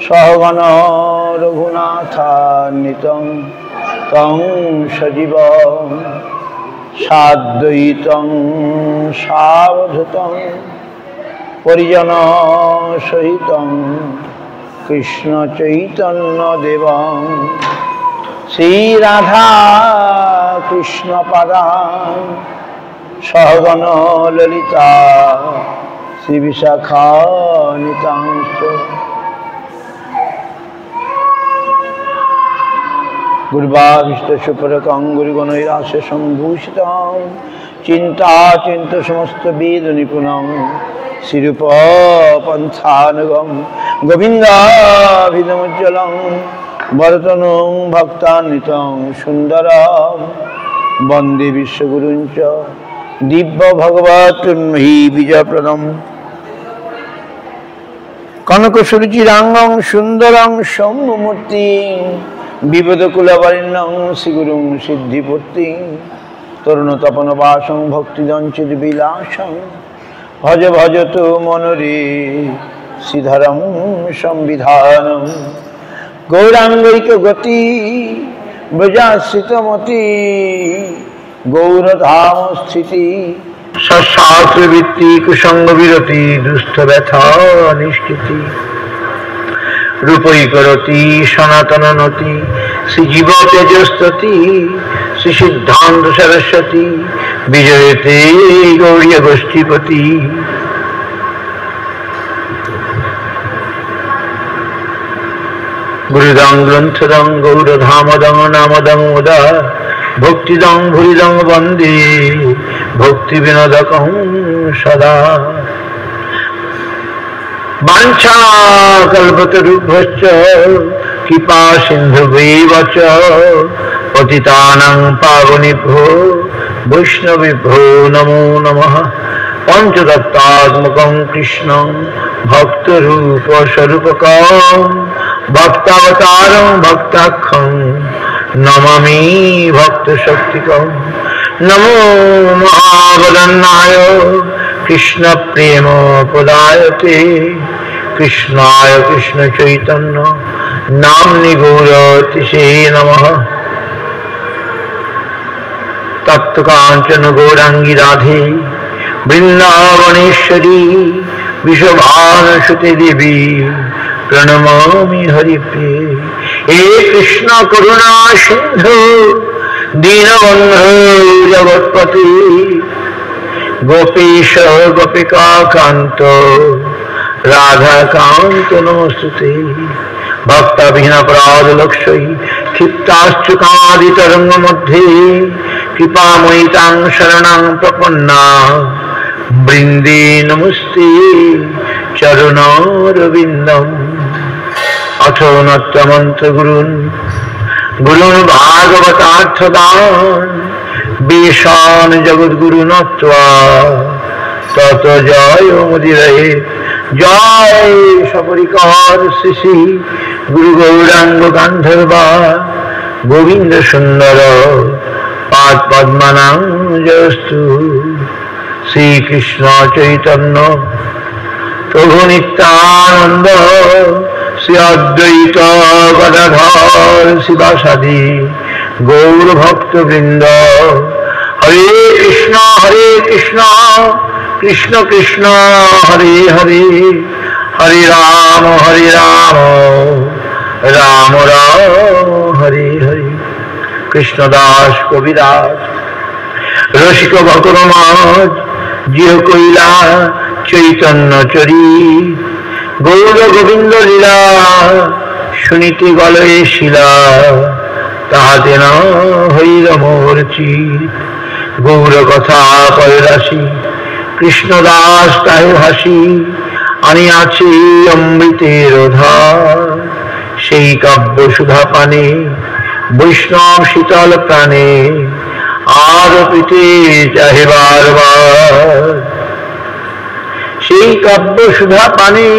सहगण रघुनाथान्वितं तं सजीवं साद्वैतं सावधूतं परिजनसहितं कृष्ण चैतन्य देवं श्री राधा कृष्ण पदां सहगण ललिता श्री विशाखान्वितांश्च गुरुवाभिष्टशुपरकं गुरुगणैराश्यसम्भूषितं चिन्ताचिन्त समस्त वेद निपुणं श्रीरूपपन्थानुगं गोविन्दाभिधमुज्ज्वलं वरतनुं भक्तान्वितं सुन्दरं वन्दे विश्वगुरुं च दिव्यभगवत्तन्मही विजयप्रदम् कनकसुरुचिराङ्गं सुन्दरं सौम्यमूर्तिं विपदकुलवरिण्यं श्रीगुरुं सिद्धिपूर्तिं तरुणतपनवासं भक्तिदञ्चिद्विलासं भज भजतु मनोरे श्रीधरं संविधानं गौराङ्गैकगति व्रजाश्रितमती गौरधाम स्थिति सशास्त्रवृत्ति कुसंगविरति दुष्टव्यथा निष्कृति रूपई करती सनातन नति श्रीजीव तेजस्तति श्री सिद्धांत सरस्वती विजयते गौरी गोष्ठीपति गुरुदं ग्रंथदं गौरधामदं नामदं उदा भक्तिदं भूरिदं वन्दे भक्तिविनोदकं सदा वाञ्छाकल्पतरुभ्यश्च कृपा सिन्धुभ्येव च पतितानां पावनेभ्यो वैष्णवेभ्यो नमो नमः पञ्चतत्त्वात्मकं कृष्णं भक्तरूपस्वरूपकं भक्तावतारं भक्ताख्यं नमामि भक्तशक्तिकं नमो महावदन्नाय कृष्ण प्रेम पदायते कृष्णाय कृष्ण चैतन्य नाम्नि गौरतिसे नमः तप्तकांचन गौरांगी राधे वृंदावनेश्वरी विश्वभानुसुते देवी प्रणमामि हरिप्रिये हे कृष्ण करुणा सिंधु दीनबंधु जगत्पते गोपीश गोपिका कांत राधा कांत नमस्तुते भक्ताभिनपराध लक्ष्य क्षिप्ताश्चुकादितरंग मध्ये कृपामयि तां शरणं प्रपन्ना वृंदे नमस्ते चरणोरविन्दम् अथो नत्वमन्त्र गुरुन् भागवतार्थदान् बेशान जगद्गुरु नत्वा तत जय मुदिरे जय सपरिकार श्री गुरु गौरांग गांधर्वा गोविंद सुंदर पाद पद्मनां जयस्तु श्री कृष्ण चैतन्य प्रभु नित्यानंद श्री अद्वैत गदाधर शिवासादि गौर भक्त वृंद हरे कृष्ण कृष्ण कृष्ण हरे हरे हरे राम राम राम हरे हरे कृष्णदास कविदास रसिक भक्तमाज जिह कइला चैतन्य चरी गौर गोविंद लीला शुनिते गलये शिला ताहाते न हईर मोर चित गौर कथा कैलासी कृष्णदास ताहे भासी आनियाছে अमृतेर धार সেই কাব্য সুধা পানে বৈষ্ণব শীতল প্রাণে আর পিতে চাহে বারবার সেই কাব্য সুধা পানে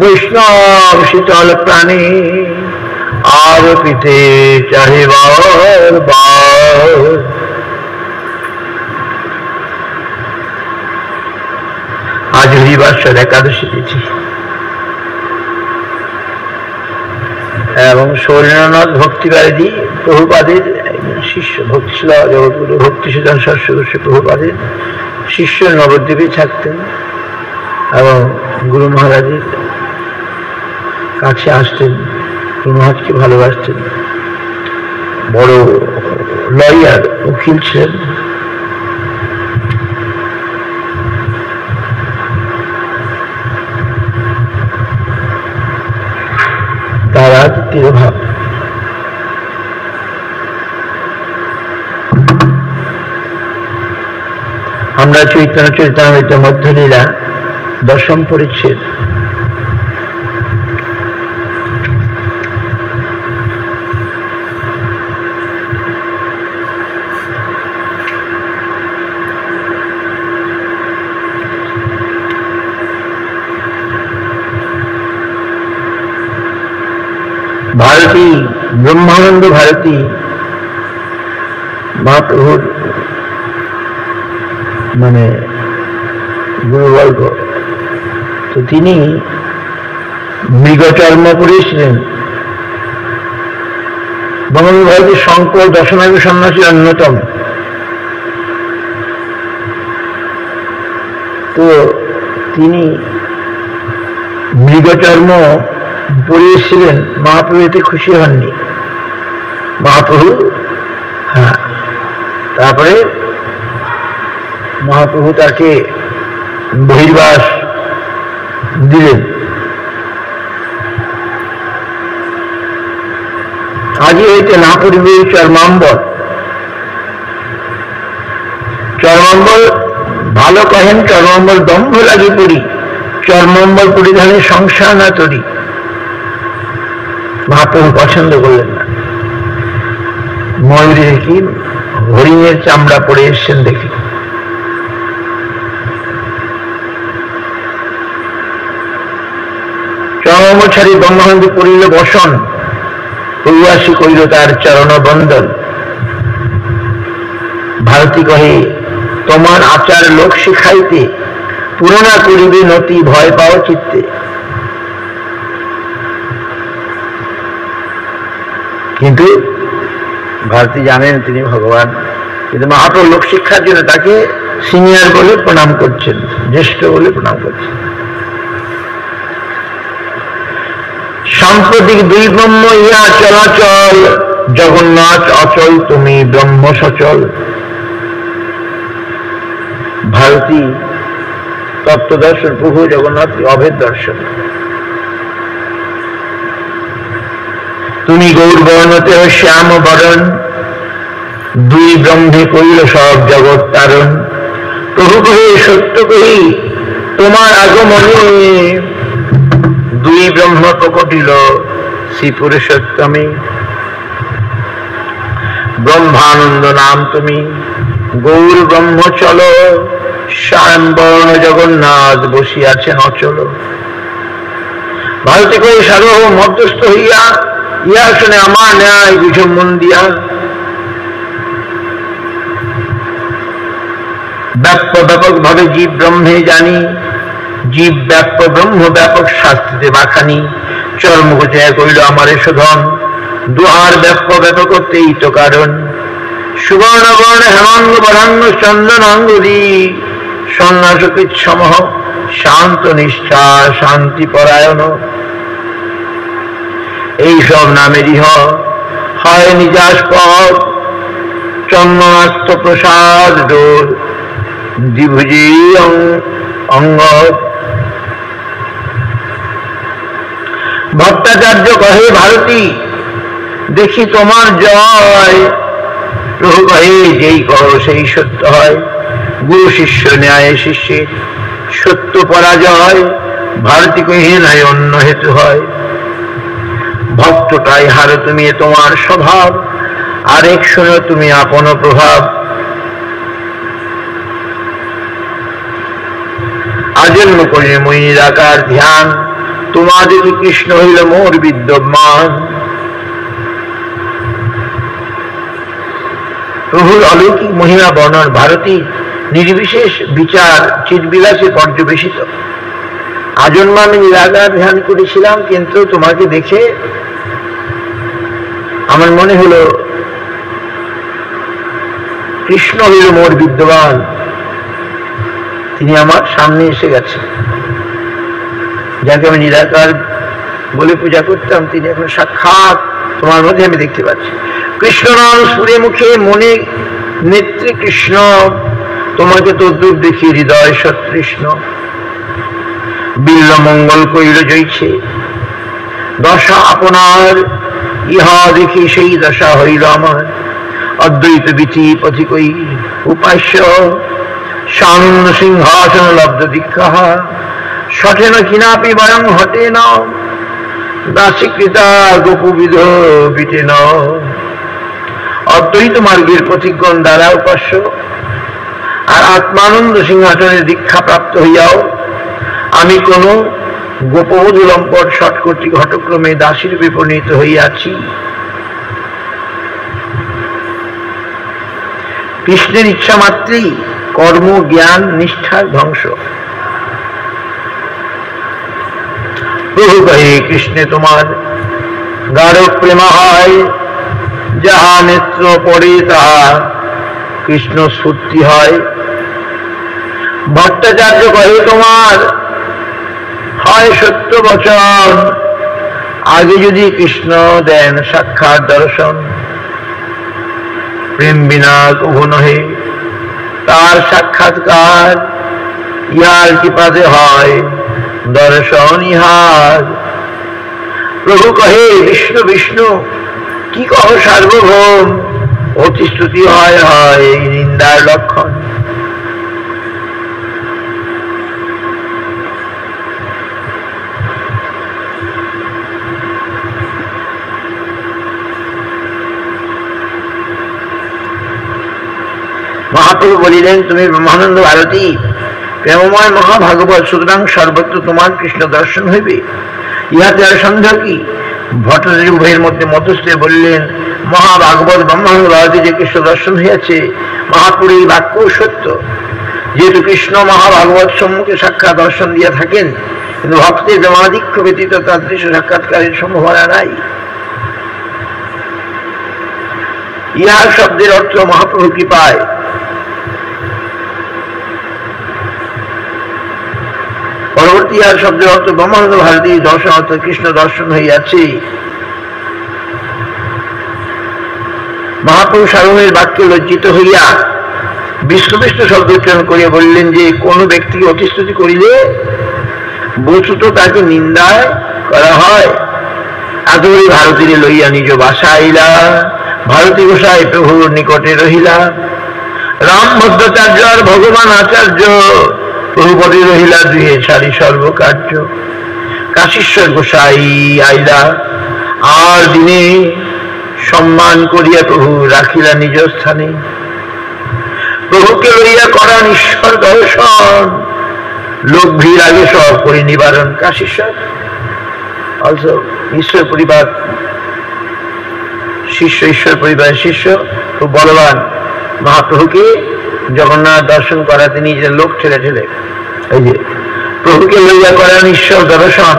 বৈষ্ণব শীতল প্রাণে আর পিতে চাহে বারবার आज हरिवासर एकादशी तिथि এবং সৌরেন্দ্রনাথ ভক্তিবাদী প্রভুপাদের শিষ্য, ভক্তিশীল জগৎগুরু ভক্তিসুধন সরস্বতী প্রভুপাদের শিষ্য নবদ্বীপে থাকতেন এবং গুরু মহারাজের কাছে আসতেন, গুরু মহারাজকে ভালোবাসতেন। বড় লয়ার, উকিল ছিলেন। তারা তিরোভাব। আমরা চৈতন্য চরিতামৃত মধ্যলীলা দশম পরিচ্ছেদ ভারতী, ব্রহ্মানন্দ ভারতী মহাপ্রভুর মানে গুরুবর্গ, তো তিনি মৃগচর্ম পড়েছিলেন। ব্রহ্মানন্দ ভারতী শঙ্কর দশনামী সন্ন্যাসী অন্যতম। তো তিনি মৃগচর্ম পড়িয়েছিলেন, মহাপ্রভু এতে খুশি হননি। মহাপ্রভু তারপরে মহাপ্রভু তাকে বহির্বাস দিলেন। আজই হইতে না পড়িবে চর্মাম্বর। চর্মাম্বর ভালো কহেন, চর্মাম্বর দম্ভ লাগি পড়ি, চর্মাম্বর পরিধানে সংসার না তরি। মহাপ্রভু পছন্দ করলেন না। ময়ূরের কি হরিণের চামড়া পরে এসছেন দেখি। চর্মাম্বর ছাড়ি ব্রহ্মানন্দ করিল বসন, প্রবাসী করিল তার চরণ বন্দন। ভারতী কহে তোমার আচার লোক শিখাইতে, পুরনা করিবে নতি ভয় পাও চিত্তে। কিন্তু ভারতী জানেন তিনি ভগবান, কিন্তু মহাপ্রভু লোক শিক্ষার জন্য তাকে সিনিয়র বলে প্রণাম করছেন, জ্যেষ্ঠ বলে প্রণাম করছেন। সাম্প্রতিক দুই ব্রহ্ম ইয়া চলাচল, জগন্নাথ অচল তুমি ব্রহ্ম সচল। ভারতী তত্ত্বদর্শন, প্রভু জগন্নাথ অভেদ দর্শন। তুমি গৌর বর্ণতে শ্যাম বরণ, দুই ব্রহ্মে কইল সব জগৎ তারণ। প্রভু কহে সত্য কহি তোমার আগমনে, দুই ব্রহ্ম প্রকটিল শ্রী পুরুষোত্তমে। ব্রহ্মানন্দ নাম তুমি গৌর ব্রহ্ম চলো, শ্যাম বর্ণ জগন্নাথ বসিয়াছেন অচল। ভারতী কই সার্বভৌম মধ্যস্থ হইয়া, ইয়া শুনে আমার ন্যায় বুঝো মন দিয়া। ব্যাপ্য ব্যাপক ভাবে জীব ব্রহ্মে জানি, জীব ব্যাপ্য ব্রহ্ম ব্যাপক শাস্ত্রীতে বাখানি। চর্মগোচয় কইল আমারে শোধন, দুহার ব্যাপ্য ব্যাপকতেই তো কারণ। সুবর্ণ বর্ণ হেমাঙ্গ বরাঙ্গ চন্দন অঙ্গুলি, সন্ন্যাস কৃচ্ছমহ শান্ত নিষ্ঠা শান্তি পরায়ণ। এইসব নামেরই হয় নিজাস্পদ, চন্দনাস্ত প্রসাদ ডোর দ্বিভুজি অঙ্গ। ভট্টাচার্য কহে ভারতী দেখি তোমার জয়, প্রভু কহে যেই কহ সেই সত্য হয়। গুরু শিষ্য ন্যায় শিষ্যে সত্য পরাজয়, ভারতী কহে নাই অন্য হেতু হয়। ভক্তটাই হার তুমি তোমার স্বভাব, আরেক শোনো তুমি আপন প্রভাব। আজন্ম করিলে মই নিরাকার ধ্যান, তোমাদের কৃষ্ণ হইল মোর বিদ্যমান। প্রভুর অলৌকিক মহিমা বর্ণন ভারতী নির্বিশেষ বিচার চিৎবিলাসে পর্যবেসিত। আজন্ম আমি নিরাকার ধ্যান করেছিলাম, কিন্তু তোমাকে দেখে আমার মনে হলো কৃষ্ণ হইল মোর বিদ্যমান, তিনি আমার সামনে এসে গেছে। যাকে আমি নিরাকার বলে পূজা করতাম, তিনি এখন সাক্ষাৎ তোমার মধ্যে আমি দেখতে পাচ্ছি। কৃষ্ণ নাম সুরে মুখে মনে নেত্রে কৃষ্ণ, তোমাকে তো দূর দেখি হৃদয় সতৃষ্ণ। বিল্ল মঙ্গল কইল জয়ছে দশা আপনার, ইহা দেখি সেই দশা হইল আমার। অদ্বৈত বিচি পথিকই উপাস্য, সানন্দ সিংহাসন লব্ধ দীক্ষা। সঠেন কিনাপি বয়ং হটে ন, দাসীকৃতা গোপবিধ বিটে ন। অদ্বৈত মার্গের পথিকগণ দ্বারা উপাস্য, আর আত্মানন্দ সিংহাসনের দীক্ষা প্রাপ্ত হইয়াও আমি কোন গোপবধূ লম্পট সৎ কর্তৃক ঘটক্রমে দাসীর বিপণিত হইয়াছি। কৃষ্ণের ইচ্ছা মাত্রেই কর্ম জ্ঞান নিষ্ঠার ধ্বংস। প্রভু কহে কৃষ্ণে তোমার গাঢ় প্রেম হয়, যাহা নেত্র পড়ে তাহা কৃষ্ণ স্ফূর্তি হয়। ভট্টাচার্য কহে তোমার হয় সত্য বচন, আগে যদি কৃষ্ণ দেন সাক্ষাৎ দর্শন। প্রেম বিনা কভু নহে তার সাক্ষাৎকার, ইহার কৃপাতে হয় দর্শন ইহার। প্রভু কহে বিষ্ণু বিষ্ণু কি কহ সার্বভৌম, অতি স্তুতি হয় হয় এই নিন্দার লক্ষণ। মহাপ্রভু বলিলেন, তুমি ব্রহ্মানন্দ ভারতী প্রেমময় মহাভাগবত, সুতরাং সর্বত্র তোমার কৃষ্ণ দর্শন হইবে, ইহাতে আর সন্দেহ কি? ভট্টাচার্য উভয়ের মধ্যে মধ্যস্থে বললেন, মহাভাগবত ব্রহ্মানন্দ ভারতী যে কৃষ্ণ দর্শন হইয়াছে, মহাপুরী বাক্য সত্য। যেহেতু কৃষ্ণ মহাভাগবত সম্মুখে সাক্ষাৎ দর্শন দিয়া থাকেন, কিন্তু ভক্তের প্রেমাধিক্য ব্যতীত তার দৃশ্য সাক্ষাৎকারের সম্ভাবনা নাই। ইহার শব্দের অর্থ মহাপ্রভু কৃপায়। পরবর্তী ইহার শব্দের অর্থ ব্রহ্মানন্দ ভারতী দর্শন অর্থ কৃষ্ণ দর্শন হইয়াছে। মহাপ্রভু সার্বভৌমের বাক্যে লজ্জিত হইয়া বিষ্ণু শব্দ উচ্চারণ করিয়া বললেন যে কোন ব্যক্তিকে অতিস্তুতি করিলে বস্তুত তাকে নিন্দায় করা হয়। আদরে ভারতীরে লইয়া নিজ বাসা আইলা, ভারতী গোসাই প্রভুর নিকটে রহিলা। রাম ভদ্রাচার্য আর ভগবান আচার্য প্রভুপদে রহিলা, দুহে ছাড়ি সর্বকার্য। কাশীশ্বর গোসাই আইলা, আর দিনে সম্মান করিয়া প্রভু রাখিলা নিজ স্থানে। প্রভুকে লইয়া করান ঈশ্বর দর্শন, লোক ভিড় আগে সব করে নিবারণ। কাশীশ্বর অলসো ঈশ্বর পরিবার শিষ্য, ঈশ্বর পরিবারের শিষ্য, খুব বলবান। মহাপ্রভুকে জগন্নাথ দর্শন করাতে নিজের লোক ঠেলে ঠেলে, এই যে প্রভুকে লইয়া করেন ঈশ্বর দর্শন,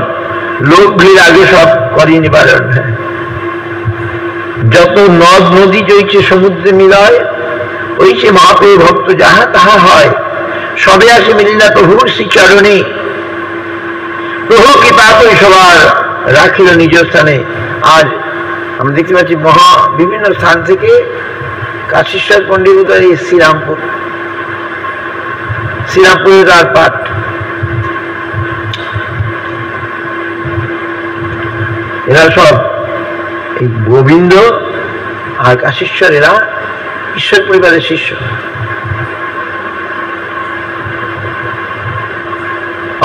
লোক ভিড় আগে সব করি নিবারণ। যত নদ নদী জয়ছে সমুদ্রে মিলয়, ওইছে মহাপ্রভু ভক্ত যাহা তাহা হয়। সবে আসে মিলিলা প্রভুর শ্রীচরণে, প্রভু কৃপা করে সবার রাখিল নিজ স্থানে। আজ আমরা দেখতে পাচ্ছি বিভিন্ন স্থান থেকে কাশীশ্বর পণ্ডিত এই শ্রীরামপুরের তার পাঠ। এরা সব এই গোবিন্দ আর কাশীশ্বর, এরা ঈশ্বর পরিবারের শিষ্য।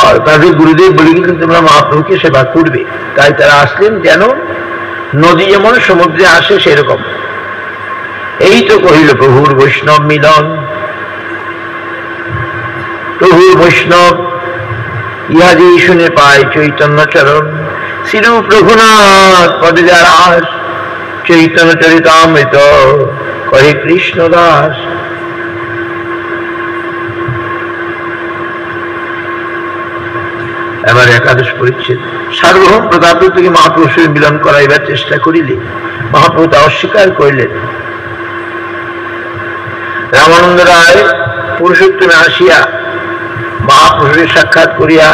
আর তাদের গুরুদেব বলে কিন্তু তোমরা মহাপ্রভুকে সেবা করবে। তাই তারা আসলেন যেন নদী যেমন সমুদ্রে আসে সেরকম। এই তো কহিল প্রভুর বৈষ্ণব মিলন। প্রভুর বৈষ্ণব ইহা যে শুনে পায় চৈতন্য চরণ। শ্রী প্রভুনাথ পদে যার আস, চৈতন্য চরিতামৃত কহে কৃষ্ণ দাস। এবার একাদশ পরিচ্ছেদ। সার্বভৌম প্রতাপরূপকে মহাপুরুষের মিলন করাইবার চেষ্টা করিলে মহাপ্রভু তা অস্বীকার করিলেন। রামানন্দ রায় পুরুষোত্তমে আসিয়া মহাপুরুষের সাক্ষাৎ করিয়া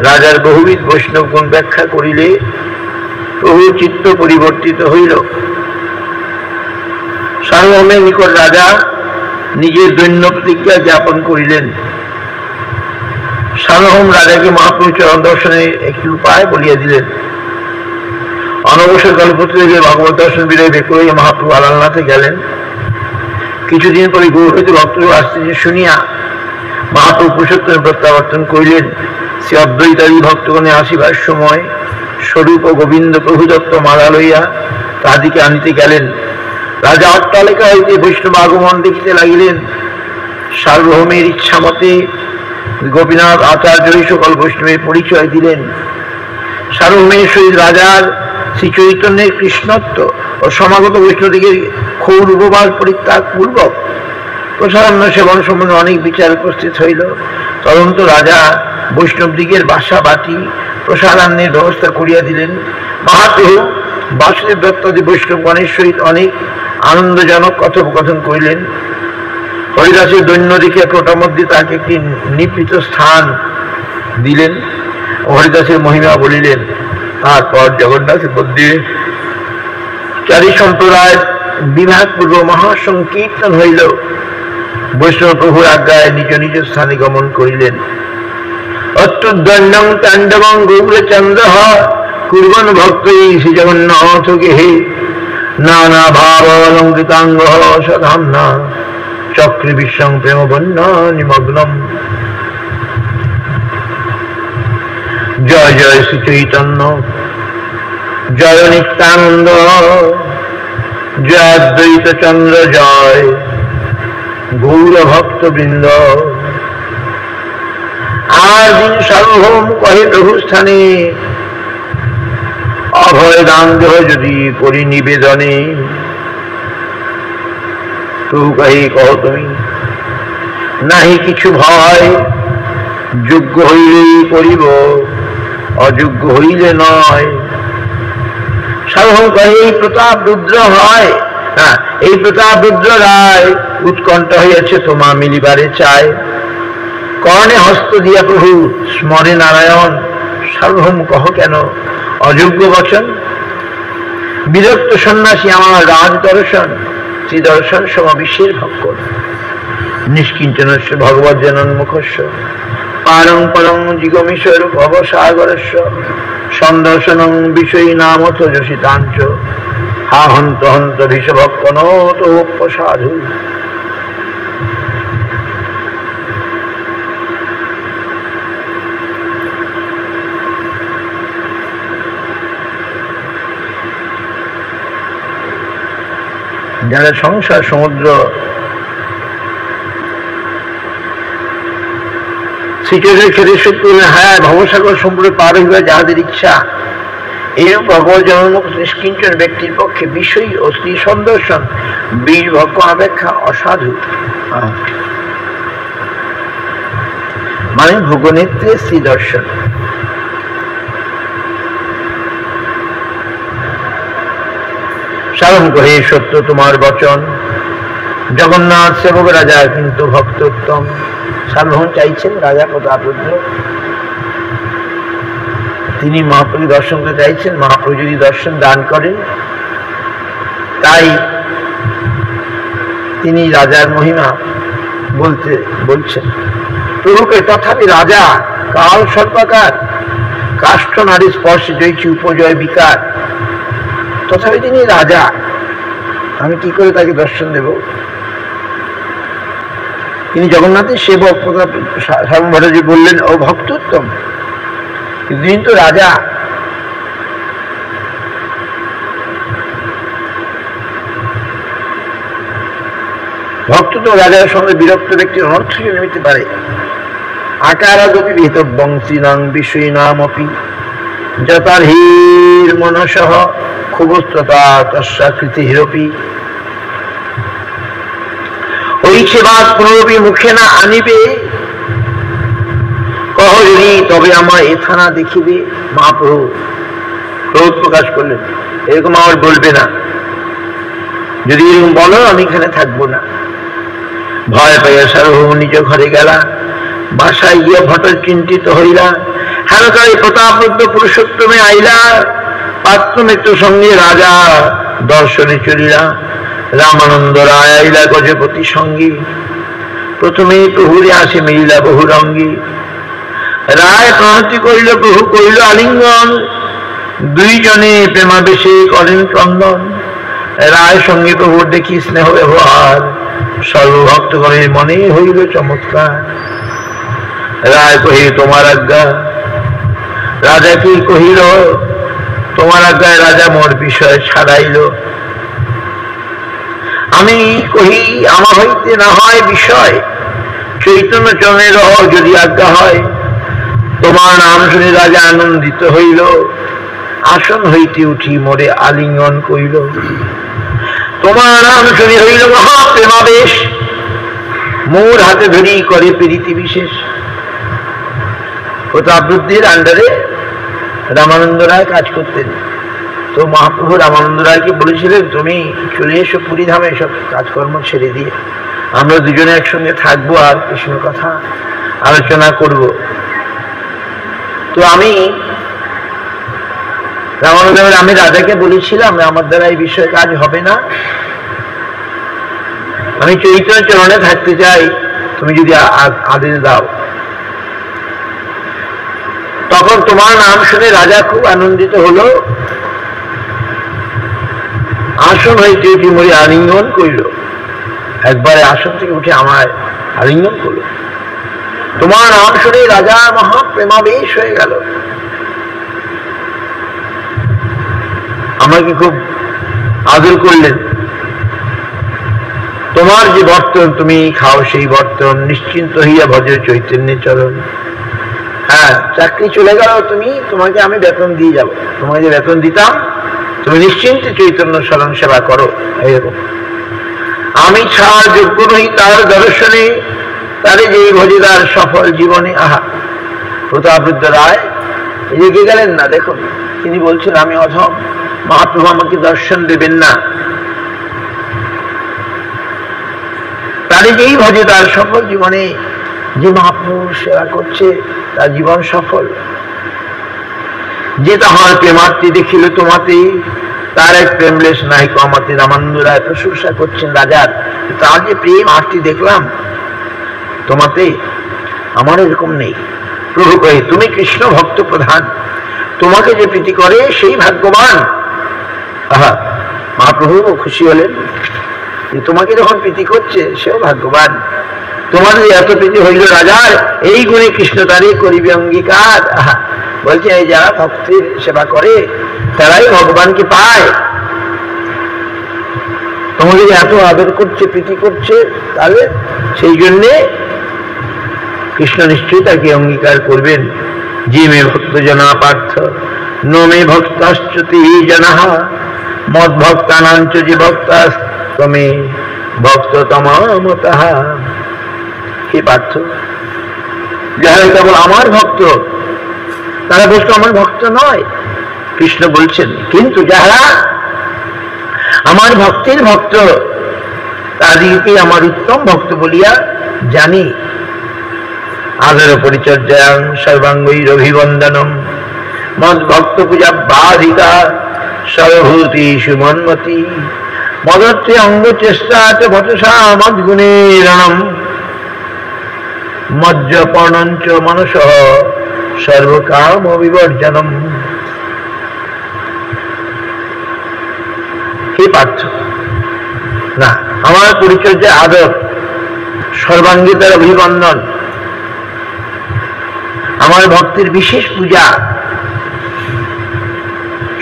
রাজার বহুবিধ বৈষ্ণব গুণ ব্যাখ্যা করিলে প্রভু চিত্ত পরিবর্তিত হইল। সার্বভৌমের নিকট রাজা নিজের দৈন্য প্রতিজ্ঞা জ্ঞাপন করিলেন। সার্বভৌম রাজাকে মহাপ্রভু চরণ দর্শনের একটি উপায় বলিয়া দিলেন। অনবসর কল্পত্র থেকে ভগবত দর্শন বিরয়ে বেকুল মহাপ্রভু আলালনাথে গেলেন। কিছুদিন পরে গৌর হইতে ভক্তরা আসতেছে শুনিয়া মহাপ্রভু পুরুষোত্তমে প্রত্যাবর্তন করিলেন। শ্রী অদ্বৈতাদি ভক্তগণে আসিবার সময় স্বরূপ ও গোবিন্দ প্রভু দত্ত মালা লইয়া তাহাদিকে আনিতে গেলেন। রাজা অট্টালিকা হইতে বৈষ্ণব আগমন দেখিতে লাগিলেন। সার্বভৌমের ইচ্ছা মতে গোপীনাথ আচার্য সকল বৈষ্ণবের পরিচয় দিলেন। সার্বভৌমের সহিত রাজার শ্রী চৈতন্যের কৃষ্ণত্ব ও সমাগত বৈষ্ণবদিগের ক্ষৌর উপবাস পরিত্যাগ পূর্বক প্রসারান্ন সেবন সম্বন্ধে অনেক বিচার উপস্থিত হইল। তদন্ত রাজা বৈষ্ণবদিগের বাসা বাটি প্রসারান্নের ব্যবস্থা করিয়া দিলেন। মহাপ্রভু বাসুদেব দত্তাদি বৈষ্ণবগণের সহিত অনেক আনন্দজনক কথোপকথন করিলেন। হরিদাসের দৈন্য দেখিয়া প্রটামধ্যে তাকে একটি নিপীড়িত স্থান দিলেন। হরিদাসের মহিমা বলিলেন। তারপর জগন্নাথের মন্দিরে চারি সম্প্রদায় বিভাগ পূর্ব মহাসংকীর্তন হইল। বৈষ্ণব প্রভুর আজ্ঞায় নিজ নিজ স্থানে গমন করিলেন। অত্যুদণ্ডং তাণ্ডবং গৌরচন্দ্র কুর্বন ভক্ত শ্রী জগন্নাথ গেহে নানা ভাব অলঙ্কৃতাঙ্গ সধাম্না চক্রে বিশ্বং প্রেম বন্যা নিমগ্নম। জয় জয় শ্রী চৈতন্য, জয় নিত্যানন্দ, জয় অদ্বৈত চন্দ্র, জয় গৌর ভক্ত বৃন্দ। আর দিন সার্বভৌম কহে প্রভু স্থানে অভয় দান দেহ যদি করি নিবেদনে। প্রভু কহে কহ তুমি নাহি কিছু ভয়, যোগ্য হইলেই করিব অযোগ্য হইলে নয়। সার্বভৌম কহে এই প্রতাপ রুদ্র হয়, এই প্রতাপ রুদ্র রায় উৎকণ্ঠ হইয়াছে তোমা মিলিবারে চায়। কর্ণে হস্ত দিয়া প্রভু স্মরে নারায়ণ, সার্বভৌম কহ কেন অযোগ্য বচন। বিরক্ত সন্ন্যাসী আমার রাজ দর্শন, শ্রীদর্শন সমাবিশ্বের ভক্ত। নিষ্কিঞ্চনস্য ভগবৎ জনন্মুখস্য পারং পরং জিগমিশ্বর ভবসাগরস্য সন্দর্শনং বিষয়ী নামথ যশিতাঞ্চ হা হন্ত হন্ত ভীষভক্কনত সাধু। যারা সংসার সমুদ্র শ্রীচৈতন্য ছেড়ে করলেন, হ্যাঁ ভবসাগর সমুদ্র পার হইবা যাহাদের ইচ্ছা, এরূপ ভগবৎ জনন্মুখ নিষ্কিঞ্চন ব্যক্তির পক্ষে বিষয়ী ও স্ত্রী সন্দর্শন বীর ভক্ষণ অপেক্ষা অসাধু। মানে ভোগনেত্রে স্ত্রী দর্শন। সারণ কহে সত্য তোমার বচন, জগন্নাথ সেবক রাজা কিন্তু ভক্ত উত্তম। সার্বভৌম চাইছেন রাজা প্রতাপরুদ্র, তিনি মহাপ্রভু দর্শন করতে চাইছেন। মহাপ্রভু যদি দর্শন দান করেন, তাই তিনি রাজার মহিমা বলছেন। প্রভুকে তথাপি রাজা কাল সর্বাকার, কাষ্ঠ নারী স্পর্শে জয়ছি উপজয় বিকার। তথাপি তিনি রাজা, আমি কি করে তাকে দর্শন দেব? তিনি জগন্নাথের সেবক। সার্বভৌম ভট্টাচার্য বললেন ও ভক্ত উত্তম, তিনি তো রাজা। ভক্ত তো রাজার সঙ্গে বিরক্ত ব্যক্তির অনর্থ নিতে পারে। আকারাদপি বিহিতব্যং শ্রীনাং বিষয়ী নামপি যথার্হির মনসহ ক্ষুবস্ততা তস্যাকৃতি হিরপি। ওই সেবাদ পুনরপি মুখে না আনিবে, কহ যদি তবে আমার এ থানা দেখিবে। মহাপ্রভু ক্রোধ প্রকাশ করলেন, এরকম আমার বলবে না, যদি এরকম বলো আমি এখানে থাকবো না। ভয় পাইয়া সার্বভৌম নিজ ঘরে গেলা, বাসায় গিয়া ভট্ট চিন্তিত হইলা। হেনকালে প্রতাপরুদ্ধ পুরুষোত্তমে আইলা, পাত্র মিত্র সঙ্গে রাজা দর্শনে চলিলা। রামানন্দ রায় আইলা গজপতি সঙ্গী, প্রথমেই প্রভুরে আসে মিলিলা বহু রঙ্গী। রায় প্রণতি করিল, প্রভু করিল আলিঙ্গন, দুইজনে প্রেমাবেশে করেন ক্রন্দন। রায় সঙ্গে প্রভুর দেখি স্নেহ ব্যবহার, সর্বভক্তগণের মনে হইল চমৎকার। রায় কহিল তোমার আজ্ঞা। রাজা কি কহিল, তোমার আজ্ঞায় রাজা মোর বিষয় ছাড়াইল। আমি কহি আমা হইতে না হয় বিষয়, চৈতন্য চরণের যদি আজ্ঞা হয়। তোমার নাম শুনে রাজা আনন্দিত হইল, আসন হইতে উঠি মোরে আলিঙ্গন কইল। তোমার নাম শুনে হইল মহাপ্রেমাবেশ, মোর হাতে ধরি করে প্রীতি বিশেষ। প্রতাপরুদ্ধের আন্ডারে রামানন্দ রায় কাজ করতেন। তো মহাপ্রভু রামানন্দ রায়কে বলেছিলেন, তুমি চলে এসো পুরী ধামে, সব কাজকর্ম ছেড়ে দিয়ে আমরা দুজনে একসঙ্গে থাকবো আর কৃষ্ণ কথা আলোচনা করব। তো আমি রামানন্দ আমি রাজাকে বলেছিলাম আমার দ্বারা এই বিষয়ে কাজ হবে না, আমি চৈতন্য চরণে থাকতে চাই, তুমি যদি আদেশ দাও। তখন তোমার নাম শুনে রাজা খুব আনন্দিত হলো, আসন হইতে উঠি মরি আলিঙ্গন করিল। একবারে আসন থেকে উঠে আমার আলিঙ্গন করলো। তোমার নাম শুনে রাজা মহাপ্রেমাবেশ হয়ে গেল। আমাকে খুব আদর করলেন। তোমার যে বর্তন তুমি খাও সেই বর্তন, নিশ্চিন্ত হইয়া ভজ চৈতন্যের চরণ। হ্যাঁ, চাকরি চলে গেল, তোমাকে আমি বেতন দিয়ে যাব, তোমাকে যে বেতন দিতাম তুমি নিশ্চিন্তে চৈতন্য স্মরণ সেবা করো। এইরকম আমি ছাড় যোগ্য নই তার দর্শনে, তারে যে ভজে তার সফল জীবনে। আহা, প্রতাপরুদ্ধ রায় রেগে গেলেন না। দেখুন, তিনি বলছেন আমি অধম, মহাপ্রভু আমাকে দর্শন দেবেন না। তারে যেই ভজে তার সফল জীবনে, যে মহাপ্রভুর সেবা করছে তার জীবন সফল। যে তাহার প্রেমার্থী দেখিল তোমাতে, তার এক প্রেমলেশ নাই কমাতে। রামানন্দ রায় প্রশংসা করছেন রাজার, তার যে প্রেম আরতি দেখলাম তোমাতে, আমার এরকম নেই। প্রভু কহে তুমি কৃষ্ণ ভক্ত প্রধান, তোমাকে যে প্রীতি করে সেই ভাগ্যবান। আহা, মহাপ্রভু খুশি হলেন, তোমাকে যখন প্রীতি করছে সেও ভাগ্যবান। তোমার এত প্রীতি হইল রাজার, এই গুণে কৃষ্ণ তারে করিবে অঙ্গীকার। আহা, বলছে এই যারা ভক্তের সেবা করে তারাই ভগবানকে পায়। তোমাকে এত আদর করছে, প্রীতি করছে, তাহলে সেই জন্যে কৃষ্ণ নিশ্চয়ই তাকে অঙ্গীকার করবেন। যে মে ভক্ত জনা পার্থ ন মে ভক্তাশ্চতি জনাঃ, মদ ভক্তানাঞ্চ যে ভক্তাস্তমে ভক্ত তমামতঃ। হে পার্থ, যারা কেবল আমার ভক্ত তারা বস্তু আমার ভক্ত নয়। কৃষ্ণ বলছেন, কিন্তু যারা আমার ভক্তের ভক্ত তাদেরকে আমার উত্তম ভক্ত বলিয়া জানি। আদর পরিচর্যাং সর্বাঙ্গৈর অভিবন্দনম, মদ ভক্ত পূজা বাধিকা সর্বভূতি সুমন্মতি। মদত্বে অঙ্গ চেষ্টা ভটসা মদ গুণেরণম, মজ্জপর্ণঞ্চ মনস সর্বকাম বিবর্জনম। হে পার্থ, না, আমার পরিচর্যা আদর, সর্বাঙ্গীতার অভিবন্দন, আমার ভক্তের বিশেষ পূজা,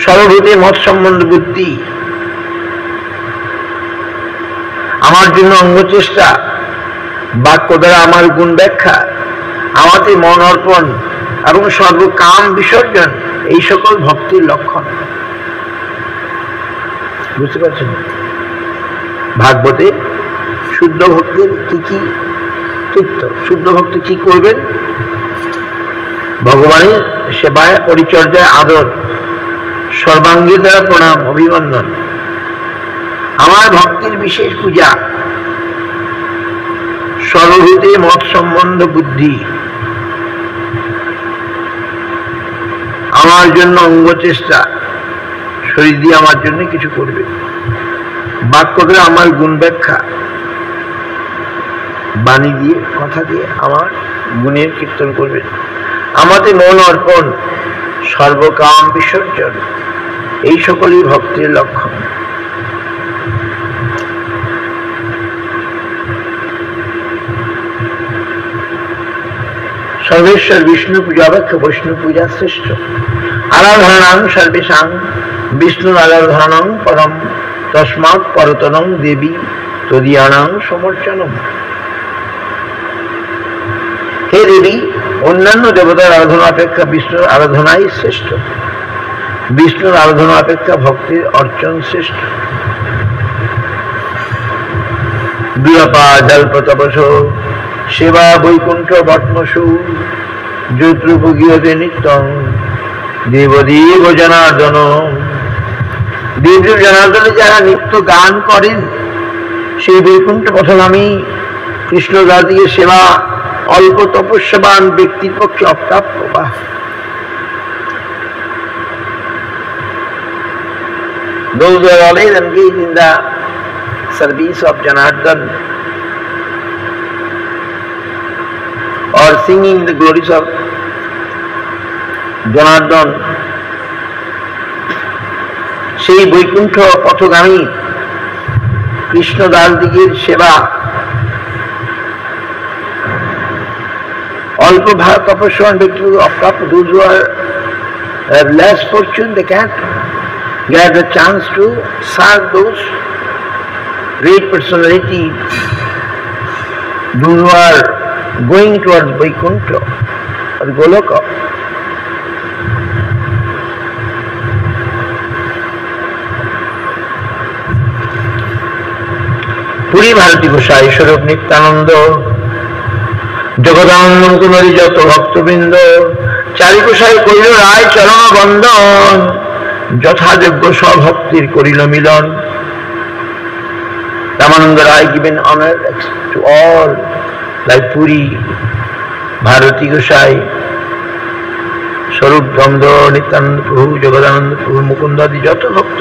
সর্বভূতে মত সম্বন্ধ বুদ্ধি, আমার জন্য অঙ্গচেষ্টা, বাক্য দ্বারা আমার গুণ ব্যাখ্যা, আমাতে মন অর্পণ এবং সর্বকাম বিসর্জন, এই সকল ভক্তির লক্ষণ। বুঝতে পারছেন? ভাগবতে শুদ্ধ ভক্তের কি কি কৃত্য, শুদ্ধ ভক্ত কি করবেন ভগবানের সেবায় পরিচর্যায় আদর, সর্বাঙ্গে দ্বারা প্রণাম অভিনন্দন, আমার ভক্তির বিশেষ পূজা, সর্বভূতে মত সম্বন্ধ বুদ্ধি, আমার জন্য অঙ্গ চেষ্টা, শরীর দিয়ে আমার জন্য কিছু করবে, বাক্য করে আমার গুণ ব্যাখ্যা, বাণী দিয়ে কথা দিয়ে আমার গুণের কীর্তন করবে, আমাদের মন অর্পণ, সর্বকাম বিসর্জন, এই সকলই ভক্তির লক্ষণ। সর্বেশ্বর বিষ্ণু পূজা অপেক্ষা বৈষ্ণব পূজা শ্রেষ্ঠ। আরাধনাং সর্বেশাং বিষ্ণুর আরাধনাং পরম, তস্মাৎ পরতনং দেবী তদীয়ানাং সমর্চনম। হে দেবী, অন্যান্য দেবতার আরাধনা অপেক্ষা বিষ্ণুর আরাধনাই শ্রেষ্ঠ। বিষ্ণুর আরাধনা অপেক্ষা ভক্তির অর্চন শ্রেষ্ঠ। বিরপা জল্পতপস সেবা বৈকুণ্ঠ বটমসু জ্যোতির্ভোগীয়তে নিত্যং দেবদেব জনার্দন। দেবদেব জনার্দনে যারা নিত্য গান করেন, সেই বৈকুণ্ঠ পথগামী কৃষ্ণদাসীর সেবা অল্প তপস্যাবান ব্যক্তির পক্ষে অপ্রাপ্য। Those who are always engaged in the service of Janardhan or singing the glories of Janardhan, সেই বৈকুণ্ঠ পথগামী কৃষ্ণদাস দিগের সেবা অল্প তপস্যাবান ব্যক্তি অপ্রাপ্য। Those who have less fortune, they can't get the chance to serve those great personalities, those who are going towards Vaikuntha or Goloka. Puri Bharati গোসাই স্বরূপ নিত্যানন্দ, জগদানন্দ কুমারী যত ভক্তবৃন্দ, চারি গোসাই করিল রায় চরণ বন্দন, যথাযোগ্য স্বভক্তির করিল মিলন। রামানন্দ রায় given honor to all, like Puri, Bharati Gosai, স্বরূপ দ্বন্দ্ব, নিত্যানন্দ প্রভু, জগদানন্দ প্রভু, মুকুন্দ আদি যত ভক্ত,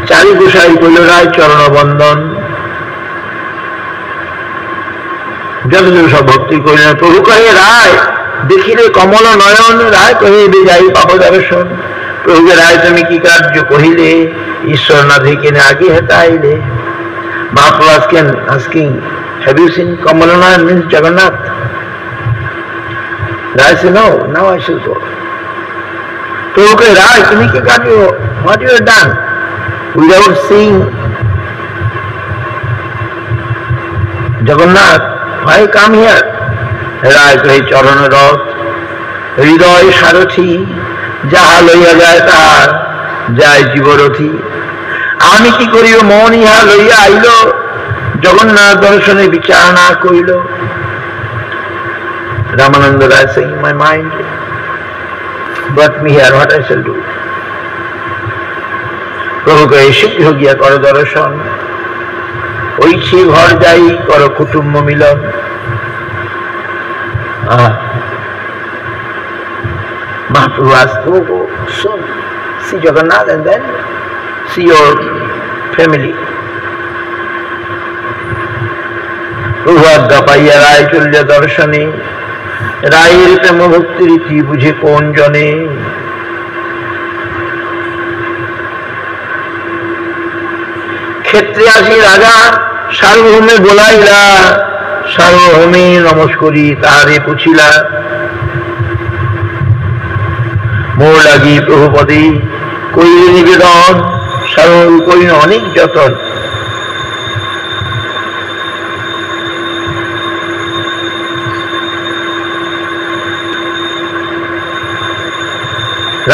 চারি গোসাই করিল রায় চরণ বন্দন, যতযোগ্য সব ভক্তি করিলেন। প্রভু কহে রায় দেখিলে কমল নয়ন, রায় কহে যাই পাব দর্শন। প্রভুকে রায় তুমি কি কার্য কহিলে, ঈশ্বর না দেখে আগে হেতাইলে। Mahaprabhu asking, have you seen Kamalanayan, means Jagannath? Rai said, no, now I shall go. Prabhuke Rai, তুমি কি কার্য, what you have done without seeing Jagannath? Why come here? Rai কহে চরণ রথ, হৃদয় সারথি, যাহা লইয়া যায় তার যায় জীবরথী। আমি কি করিব মন ইহা লইয়া আইল, জগন্নাথ দর্শনে বিচার না করিল। Ramananda Rai saying, my mind brought me here, what I shall do? প্রভু কহে শীঘ্র গিয়া কর দর্শন, ওইছি ঘর যাই কর কুটুম্ব মিলন। Mahaprabhu asked, go soon, see Jagannath and then see your family. প্রভু আজ্ঞা পাইয়া রায় চলিয়া দর্শনে, রায়ের প্রেম ভক্তি রীতি বুঝে কোন জনে। ক্ষেত্রে আসি রাজা সার্বভৌমে বলাইলা, সার্বভৌমে নমস্করি তাহারে পুছিলা। মোর লাগি প্রভুপদে কইলে নিবেদন, সার্বভৌম করিল অনেক যতন।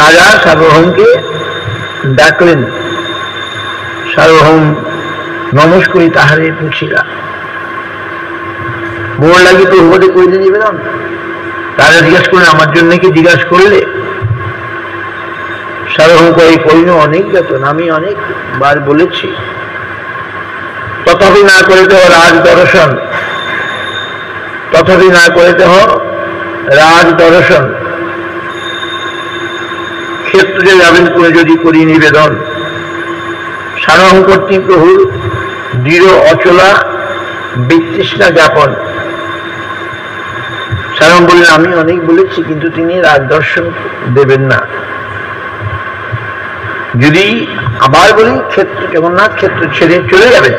রাজা সার্বভৌমকে ডাকলেন, সার্বভৌম নমস্করি তাহারে পুছিলা। মোর লাগি প্রভুপদে কইলে নিবেদন, রাজা জিজ্ঞাসা করলেন, আমার জন্য কি জিজ্ঞাসা করলে? সার্বভৌম কই কইন অনেক বেতন, আমি অনেকবার বলেছি, তথাপি না করিতে হ রাজ দর্শন, তথাপি না করিতে হ রাজ দর্শন। ক্ষেত্রে যাবেন করে যদি করি নিবেদন, সার্বভৌম কর্তৃক প্রভুর দৃঢ় অচলা বিতৃষ্ণা জ্ঞাপন। সার্বভৌম বললেন, আমি অনেক বলেছি, কিন্তু তিনি রাজ দর্শন দেবেন না। যদি আবার বলি ক্ষেত্র জগন্নাথ ক্ষেত্র ছেড়ে চলে যাবেন,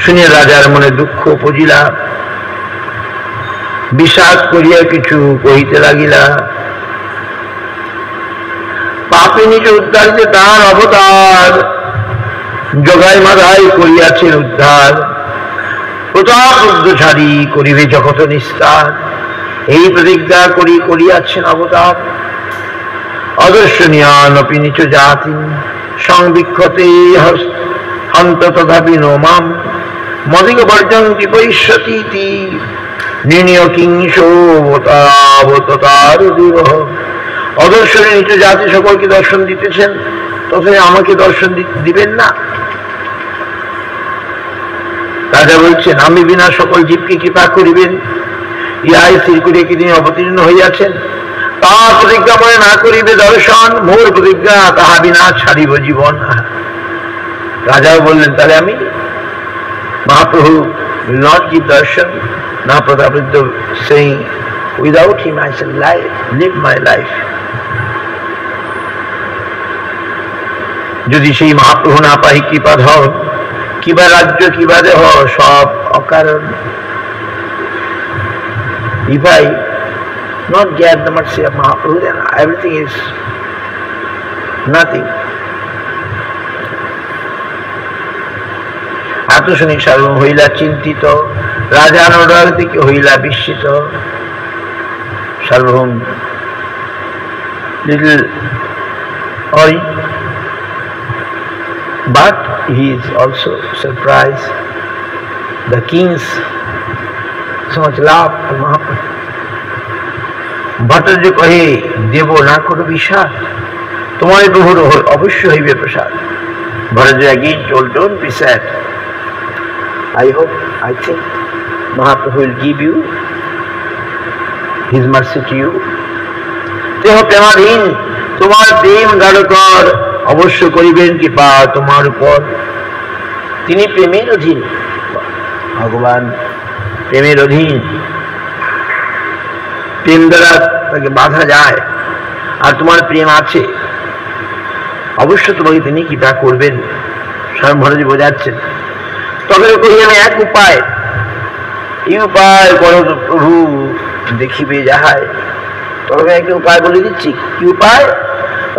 শুনিয়া রাজার মনে দুঃখ উপজিলা, বিষাদ করিয়া কিছু কহিতে লাগিলা। পাপে নিজ উদ্ধারিতে তার অবতার, জগাই মাধাই করিয়াছেন উদ্ধার। প্রতাপ রুদ্র ছাড়ি করিবে জগত নিস্তার, এই প্রতিজ্ঞা করিয়াছেন অবতার। অদর্শনীয়ানপি নিচ জাতি, সংবিক্ষতে হন্ত তথাপি নো মাম। মদিক বর্জন্তি পৈষ্যতীতি, নির্ণয় কিংসতার দেব। অদর্শনী নিচ জাতি সকলকে দর্শন দিতেছেন, তথাপি আমাকে দর্শন দিবেন না। রাজা বলছেন, আমি বিনা সকল জীবকে কৃপা করিবেন, ইহাই স্থির করিয়া কি তিনি অবতীর্ণ হইয়াছেন। তার প্রতিজ্ঞা মনে না করিবে দর্শন, মোর প্রতিজ্ঞা তাহা বিনা ছাড়িব জীবন। রাজাও বললেন, তাহলে আমি Mahaprabhu will not give darshan. Now Pratapaditya saying, without him I shall live my life. যদি সেই মহাপ্রভু না পাই কৃপা ধন, কিবা রাজ্য কিবা দেহ সব অকারণ। If I not get the mercy of Mahaprabhu, then everything is nothing. এত শুনি সার্বভৌম হইলা চিন্তিত, রাজা অনুরাগ থেকে হইলা বিস্মিত। সার্বভৌম little worried, but he is also surprised. The king's so much love for Mahaprabhu. Bhattacharya কহে, দেব না করো বিষাদ, তোমার প্রভুর অবশ্য হইবে প্রসাদ। Bhattacharya again told, don't be sad. I think Mahaprabhu will give you his mercy to you. দেহ প্রেমাধীন, তোমার প্রেম গাঢ়কর, অবশ্য করিবেন কৃপা তোমার উপর। তিনি প্রেমের অধীন, ভগবান প্রেমের অধীন। প্রেম দ্বারা তাকে বাধা যায়, আর তোমার প্রেম আছে, অবশ্য তোমাকে তিনি কৃপা করবেন। স্বয়ং ভট্টাচার্য বোঝাচ্ছেন। তবে কহিলেন, এক উপায়, এই উপায় করো প্রভু দেখিবে যাহায়। তবে একটা উপায় বলে দিচ্ছি। কি উপায়?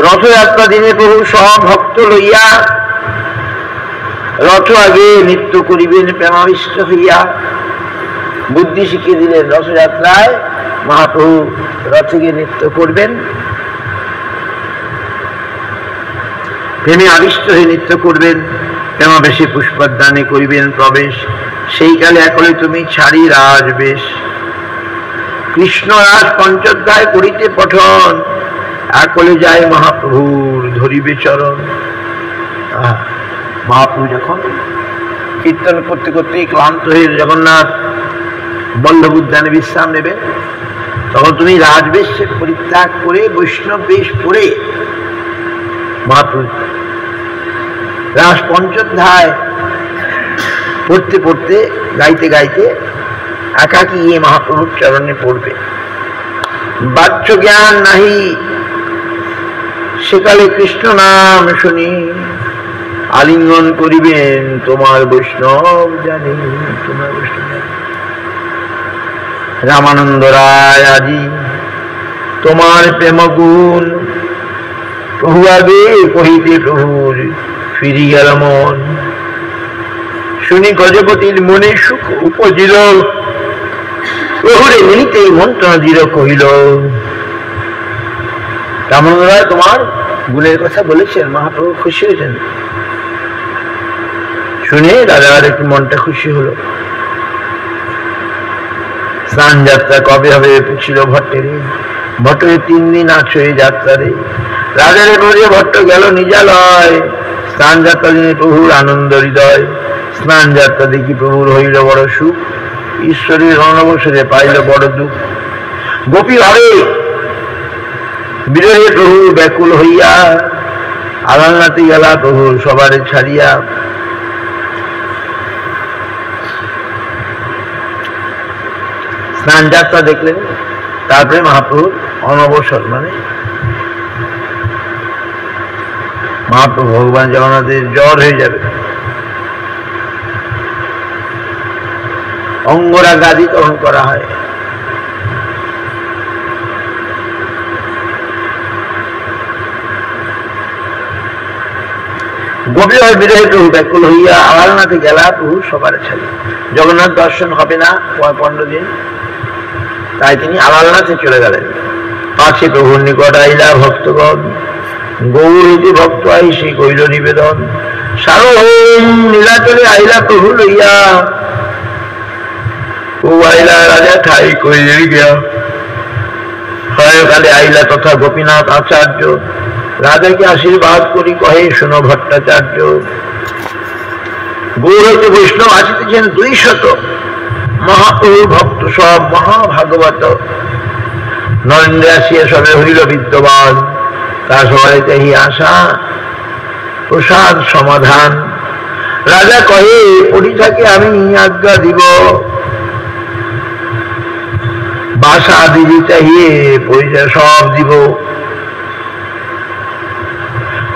রথযাত্রা দিনে প্রভু সব ভক্ত লইয়া রথ আগে নৃত্য করিবেন প্রেমাবিষ্ট হইয়া। বুদ্ধি শিখিয়ে দিলেন, রথযাত্রায় মহাপ্রভু রথে গিয়ে নৃত্য করবেন, প্রেমে আবিষ্ট হয়ে নৃত্য করবেন, প্রেমাবেশে পুষ্পদানে করিবেন প্রবেশ। সেই কালে একলে তুমি ছাড়ি রাজবেশ, কৃষ্ণ রাজ পঞ্চোধ্যায় করিতে পঠন, একলে যায় মহাপ্রভুর ধরিবে চরণ। মহাপ্রভু যখন কীর্তন করতে করতে ক্লান্ত হয়ে জগন্নাথ বল্লভ উদ্যানে বিশ্রাম নেবেন, তখন তুমি রাজবেশ পরিত্যাগ করে বৈষ্ণব বেশ পরে মহাপ্রভু রাস পঞ্চোধ্যায় পড়তে পড়তে গাইতে গাইতে একাকী গিয়ে মহাপ্রভুর চরণে পড়বে। বাহ্য জ্ঞান নাহি সেকালে কৃষ্ণ নাম শুনি, আলিঙ্গন করিবেন তোমার বৈষ্ণব জানি, তোমার বৈষ্ণব। রামানন্দ রায় আজি তোমার প্রেম গুণ, প্রভু আগে কহিতে প্রভুর ফিরি গেল মন। শুনি গজপতির মনে সুখ উপজিল, প্রভুরে মিলিতেই মন্ত্রণা দৃঢ় কহিল। রামানন্দ রায় তোমার গুণের কথা বলেছেন, মহাপ্রভু খুশি হয়েছেন। শুনে রাজার একটু মনটা খুশি হলো। স্নান যাত্রা কবে হবে পুছিল ভট্টের। ভট্টের 3 দিন আছে যাত্রারে। রাজার বলে ভট্ট গেল নিজালয়। স্নান যাত্রা দিনে প্রভুর আনন্দ হৃদয়। স্নান যাত্রা দেখি প্রভুর হইল বড় সুখ। ঈশ্বরের অনবসরে পাইল বড় দুঃখ। গোপী ভাবে বিরহে প্রভু ব্যাকুল হইয়া আলালনাতে গেলা প্রভু সবারে ছাড়িয়া। স্নান যাত্রা দেখলেন, তারপরে মহাপ্রভুর অনবসর, মানে মহাপ্রভু ভগবান জগন্নাথের জ্বর হয়ে যাবে, অঙ্গরা গাদি তখন করা হয়। গোপী হয় বিরহে প্রভু ব্যাকুল হইয়া আলালনাথে গেলা প্রভু সবার ছাড়ি। জগন্নাথ দর্শন হবে না 15 দিন, তাই তিনি আলালনাথে চলে গেলেন। পাছে প্রভুর নিকট আইলা ভক্তগণ। গৌর হইতে ভক্ত আইসি কইল নিবেদন। সার্বভৌম নীলাচলে আইলা প্রভু লইয়া। প্রভু আইলা রাজা ঠাই কইলেন গিয়া। কালে আইলা তথা গোপীনাথ আচার্য। রাজাকে আশীর্বাদ করি কহে শোনো ভট্টাচার্য। গৌর হইতে বৈষ্ণব আসিতেছেন 200। মহাপ্রভু ভক্ত সব মহাভাগবত। নরেন্দ্র আসিয়া সবে হইল বিদ্যমান। তা সবাই তাহি আশা প্রসাদ সমাধান। রাজা কহে পরিথাকে আমি আজ্ঞা দিব। বাসা দিদি চাহিয়ে পরিচয় সব দিব।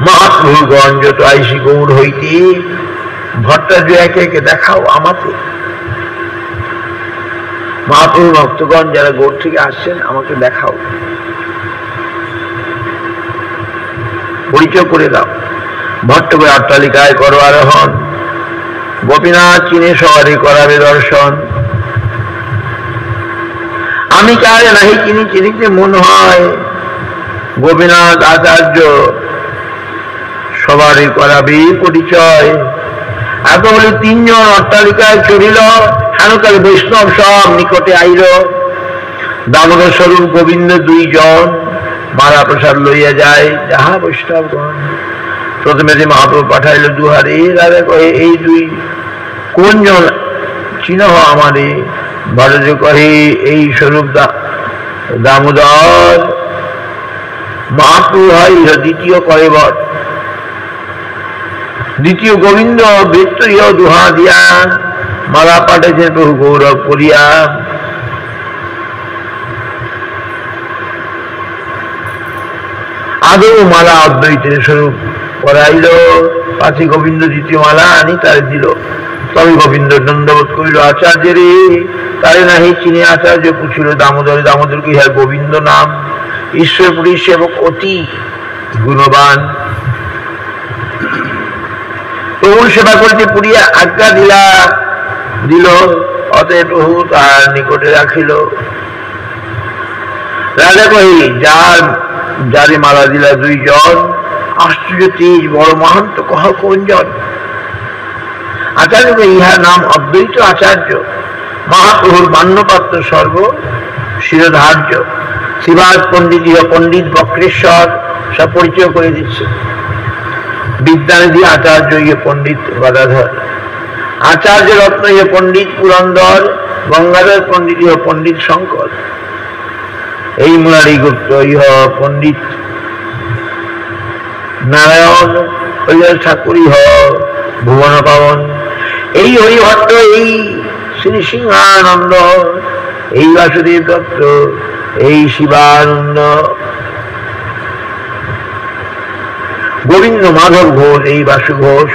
মহাপ্রভুগণ যত আইসি গৌর হইতে। ভট্টাচার্য একে একে দেখাও আমাকে। মহাপ্রভু ভক্তগণ যারা গৌর থেকে আসছেন আমাকে দেখাও, পরিচয় করে দাও। ভট্টকে অট্টালিকায় করো আরোহণ। গোপীনাথ চিনে সবারই করাবে দর্শন। আমি কারে নাহি চিনি, চিনিতে মন হয়। গোপীনাথ আচার্য সবারই করাবে পরিচয়। এত বলে 3 জন অট্টালিকায় চড়িল। হেনকালে বৈষ্ণব সব নিকটে আইল। দামোদর স্বরূপ গোবিন্দ 2 জন। মালা প্রসাদ লইয়া যায় যাহা বৈষ্ণবগণ। প্রথমে যে মহাপ্রভু পাঠাইল দুহারে। রাজা কহে এই 2 কোন জন চিহ্ন আমারে। ভট্টাচার্য কহে এই স্বরূপ দামোদর। মহাপ্রভু হয় দ্বিতীয় কলেবর। দ্বিতীয় গোবিন্দ বৃত্ত দুহা দিয়া। মালা পাঠাইছেন প্রভু গৌরব করিয়া। আদৌ মালা অদ্বৈতের স্বরূপ করাইল। পাছে গোবিন্দ দ্বিতীয় মালা আনি তার দিল। তবে গোবিন্দ দণ্ডবোধ করিল আচার্যের। তারে নাহি চিনি আচার্য পুছিল দামোদর। দামোদর কি ইহার গোবিন্দ নাম। ঈশ্বরপুরী সেবক অতি গুণবান। প্রভুর সেবা করিতে পুরিয়া আজ্ঞা দিল। অতএব প্রভু তার নিকটে রাখিল। রাজা কহি যারে মালা দিলা 2 জন। আশ্চর্য তেজ বড় মহান্ত কহ কোন জন। আচার্য ইহার নাম অদ্বৈত আচার্য। মহাপ্রভুর মান্যপাত্র সর্ব শিরোধার্য। শিবাজ পণ্ডিত ইহ পণ্ডিত বক্রেশ্বর সব পরিচয় করে দিচ্ছে। বিদ্যানিধি আচার্য ইহ পণ্ডিত গদাধর। আচার্য রত্ন ইহ পণ্ডিত পুরন্দর। গঙ্গাধর পণ্ডিত ইহ পণ্ডিত শঙ্কর। এই মুরারি গুপ্ত ইহ পণ্ডিত নারায়ণ। হরিহর ঠাকুর ইহ ভুবন পাবন। এই হরিভট্ট এই শ্রী সিংহানন্দ। এই বাসুদেব দত্ত এই শিবানন্দ। গোবিন্দ মাধব ঘোষ এই বাসু ঘোষ।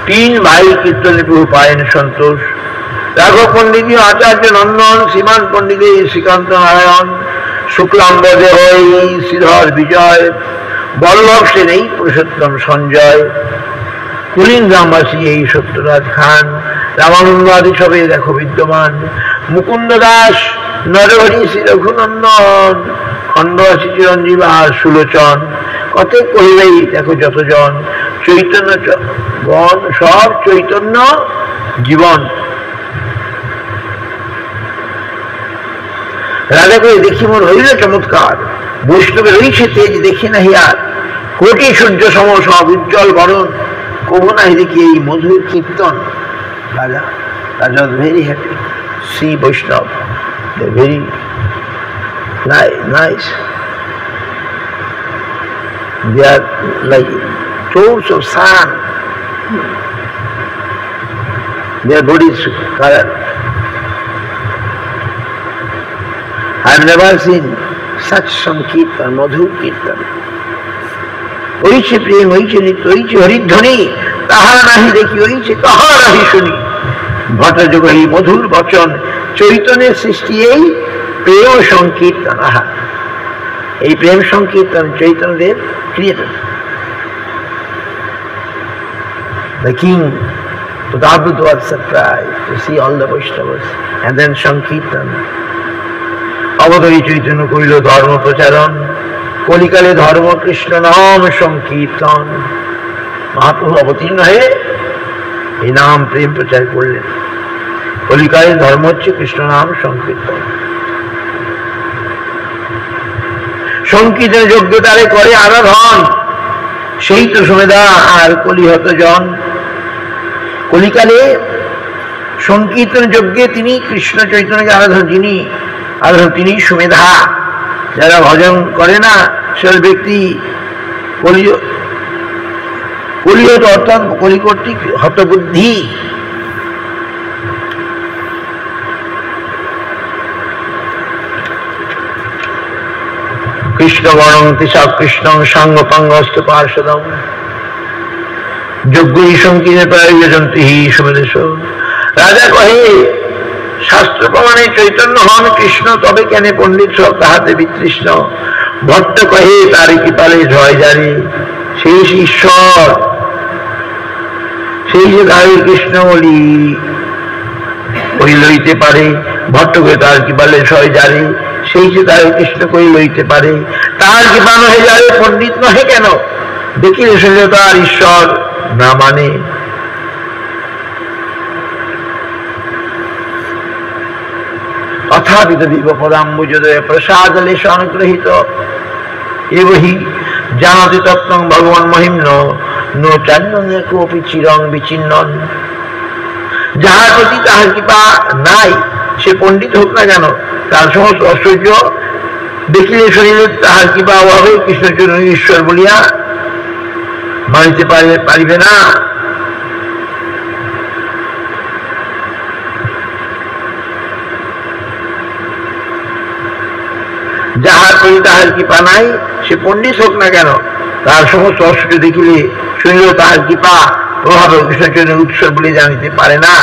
3 ভাই কীর্তনে প্রভু পায়েন সন্তোষ। রাঘব পণ্ডিত আচার্য নন্দন। শ্রীমান পণ্ডিত শ্রীকান্ত নারায়ণ। শুক্লাম্ব দেহ এই শ্রীধর বিজয়। বল্লভ সেন এই পুরুষোত্তম সঞ্জয়। কুলিন গ্রামবাসী এই সত্যরাজ খান। রামানন্দ আদি সবে দেখো বিদ্যমান। মুকুন্দ দাস নরহরি শ্রী রঘুনন্দন। খণ্ডবাসী চিরঞ্জীব আর সুলোচন। কত কহিলেই দেখো যতজন। চৈতন্য গণ সব চৈতন্য জীবন। রাজা করে দেখি মোর হইল চমৎকার, বৈষ্ণবে রয়েছে তেজ দেখি নাহি আর, কোটি সূর্য সম সব উজ্জ্বল বরণ, কবু নাহি দেখি এই মধুর কীর্তন। রাজা was very happy. See Vaishnav, they're very nice. They are like source of sun. Their bodies color. I have never seen such Sankirtan, Madhur Kirtan. হইছে প্রেম, হইছে নিত্য, হইছে হরিধ্বনি, তাহা নাহি দেখি, হইছে তাহা নাহি শুনি। ভট্টাযোগ এই মধুর বচন, চৈতন্যের সৃষ্টি এই প্রেম সংকীর্তন। আহা, এই প্রেম সংকীর্তন Chaitanyadev created. The king Tadabhuta was surprised to see all the Vaishnavas and then Sankirtan. অবতারী চৈতন্য করিল ধর্ম প্রচারণ, কলিকালে ধর্ম কৃষ্ণ নাম সংকীর্তন। মহাপ্রভু অবতীর্ণ হয়ে এই নাম প্রেম প্রচার করলেন। কলিকালের ধর্ম হচ্ছে কৃষ্ণ নাম সংকীর্তন। সংকীর্তন যোগ্যতারে করে আরাধন, সেই তো সুমেধা আর কলিহত জন। কলিকালে সংকীর্তন যজ্ঞে তিনি কৃষ্ণ চৈতন্যকে আরাধন, যিনি আরাধন তিনি সুমেধা। যারা ভজন করে না সে ব্যক্তি কলিহত অর্থাৎ কলিকর্তৃক হতবুদ্ধি। কৃষ্ণ বর্ণং তিসা কৃষ্ণ সাঙ্গপাঙ্গস্ত পার্শ্বদম যজ্ঞ সংকীর্ণ প্রয়োজনতি সুমেধেশ। রাজা কহে শাস্ত্র প্রমাণে চৈতন্য হন কৃষ্ণ, তবে কেন পণ্ডিত সব তাহাতে বিতৃষ্ণ। ভট্ট কহে তার কৃপালে জয় জারি, সেই ঈশ্বর, সেই যে গায়ে কৃষ্ণ বলি কই লইতে পারে। ভট্ট কহে তার কৃপালে জয় জারি, সেই যে তার কৃষ্ণ কই লইতে পারে। তার কৃপা নহে যারে পণ্ডিত নহে কেন, দেখিলে শুনলে তার ঈশ্বর না মানে। তথাপি তদীব পদাম্বুজোদয় প্রসাদ লেশ অনুগ্রহীত, এবহি জানাতি তত্ত্বং ভগবান মহিম্ন নো চান্যং কোপি চিরং বিচ্ছিন্নন। যাহার প্রতি তাহার কৃপা নাই সে পণ্ডিত হোক না কেন, তার সমস্ত ঐশ্বর্য দেখিলে শরীরে তাহার কৃপা অভাবে কৃষ্ণচরণ ঈশ্বর বলিয়া মানিতে পারিবে না। যাহার প্রতি তাহার কৃপা নাই সে পণ্ডিত হোক না কেন, তার সমস্ত ঐশ্বর্য দেখিলে শরীরে তাহার কৃপা প্রভাবে কৃষ্ণচরণের উৎসব বলে জানিতে পারে না।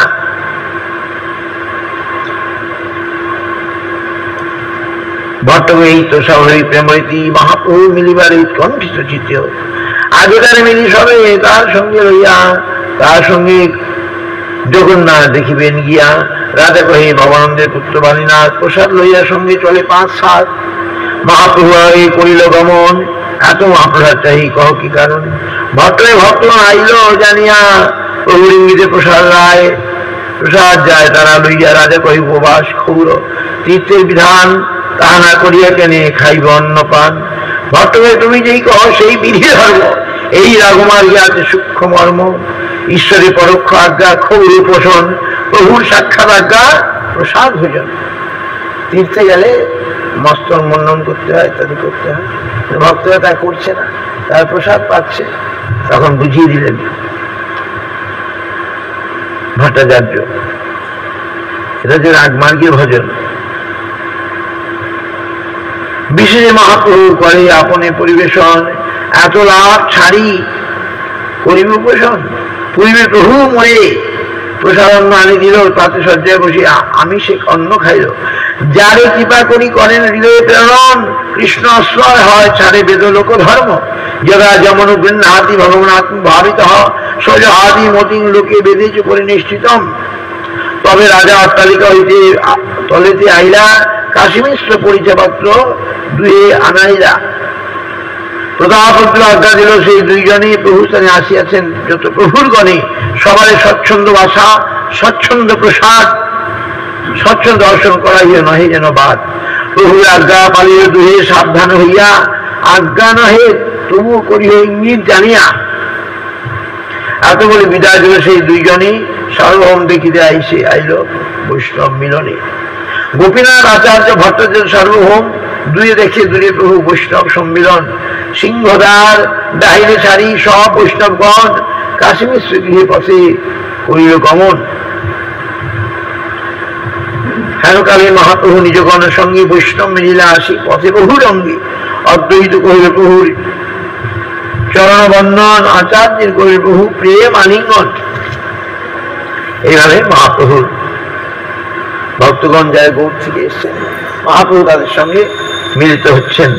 ভট্ট এই তো স্বাভাবিক প্রেমরীতি, মহাপ্রভু মিলিবার উৎকণ্ঠিত চিত্ত। আগে তার মিলি সবে তার সঙ্গে লইয়া, তার সঙ্গে জগন্নাথ দেখিবেন গিয়া। রাজা কহে ভবানন্দের পুত্র বাণীনাথ, প্রসাদ লইয়া সঙ্গে চলে 5-7। মহাপ্রভু করিল গমন, এত মহাপ্রসাদ চাহি কহ কি কারণ। ভট্টে ভক্ত আইল জানিয়া, প্রভুর ইঙ্গিতে প্রসাদ রায় প্রসাদ যায় তারা লইয়া। রাজা কহি উপবাস ক্ষৌর, তীর্থের বিধান তাহা না করিয়া কেনে খাইব অন্নপান। ভট্টকে তুমি যেই কহ সেই বিধি ধর্ম, এই রাগমার্গে আছে সূক্ষ্ম মর্ম। ঈশ্বরের পরোক্ষ আজ্ঞা ক্ষৌর পোষণ, প্রভুর সাক্ষাৎ আজ্ঞা প্রসাদ ভোজন। তীর্থে গেলে মস্তক মন্ডন করতে হয়, ইত্যাদি করতে হয়। ভক্তরা তা করছে না, তার প্রসাদ পাচ্ছে। তখন বুঝিয়ে দিলেন ভট্টাচার্য, এটা যে রাগমার্গের ভজন। বিশেষ মহাপ্রভু করে আপনে পরিবেশন, এত লাভ ছাড়ি করিব পোষণ। পূর্বে প্রভু মরে প্রসাদ অন্ন আনি দিল, তাতে সজ্জায় বসি আমি সে অন্ন খাইল। যারে কৃপা করি করেন হৃদয়ে প্রেরণ, কৃষ্ণ আশ্রয় হয় ছাড়ে বেদ লোক ধর্ম। যদা যেমন গৃহাতি ভগবান ভাবিত সজহাদি মতিং লোকে বেদেচ পরিনিষ্ঠিতম। তবে রাজা অট্টালিকা হইতে তলেতে আইলা, কাশীমিশ্র পরিচয়পত্র দুয়ে আনাইলা। প্রতাপত্র আজ্ঞা দিল, সেই দুইজনে প্রভু স্থানে আসিয়াছেন। যত প্রভুর গণে সবাই স্বচ্ছন্দ ভাষা, স্বচ্ছন্দ প্রসাদ, স্বচ্ছন্দ দর্শন করাইয়া নহে যেন বাদ। প্রভুর আজ্ঞা পালিয়ে দুহে সাবধান হইয়া, আজ্ঞা নহে তবু করিও ইঙ্গিত জানিয়া। এত বলে বিদায় দিল সেই দুইজনই। সার্বভৌম দেখিতে আইল বৈষ্ণব মিলনে। গোপীনাথ আচার্য ভট্টাচার্য সার্বভৌম দুয়ে দেখে দূরে প্রভু বৈষ্ণব সম্মিলন। সিংহদ্বার ডাহিনে ছাড়ি সব বৈষ্ণবগণ, কাশী মিশ্র গৃহে পথে করিল গমন। হেনকালে মহাপ্রভু নিজগণের সঙ্গে বৈষ্ণব মিলিলা আসি, পথে বহু রঙ্গে অদ্বৈত কহিল প্রভুর চরণ বন্দন, আচার্যের কহিল প্রভু প্রেম আলিঙ্গন। এইভাবে মহাপ্রভুর ভক্তগণ যারা গৌড় থেকে এসছেন, মহাপ্রভু তাদের সঙ্গে মিলিত হচ্ছেন।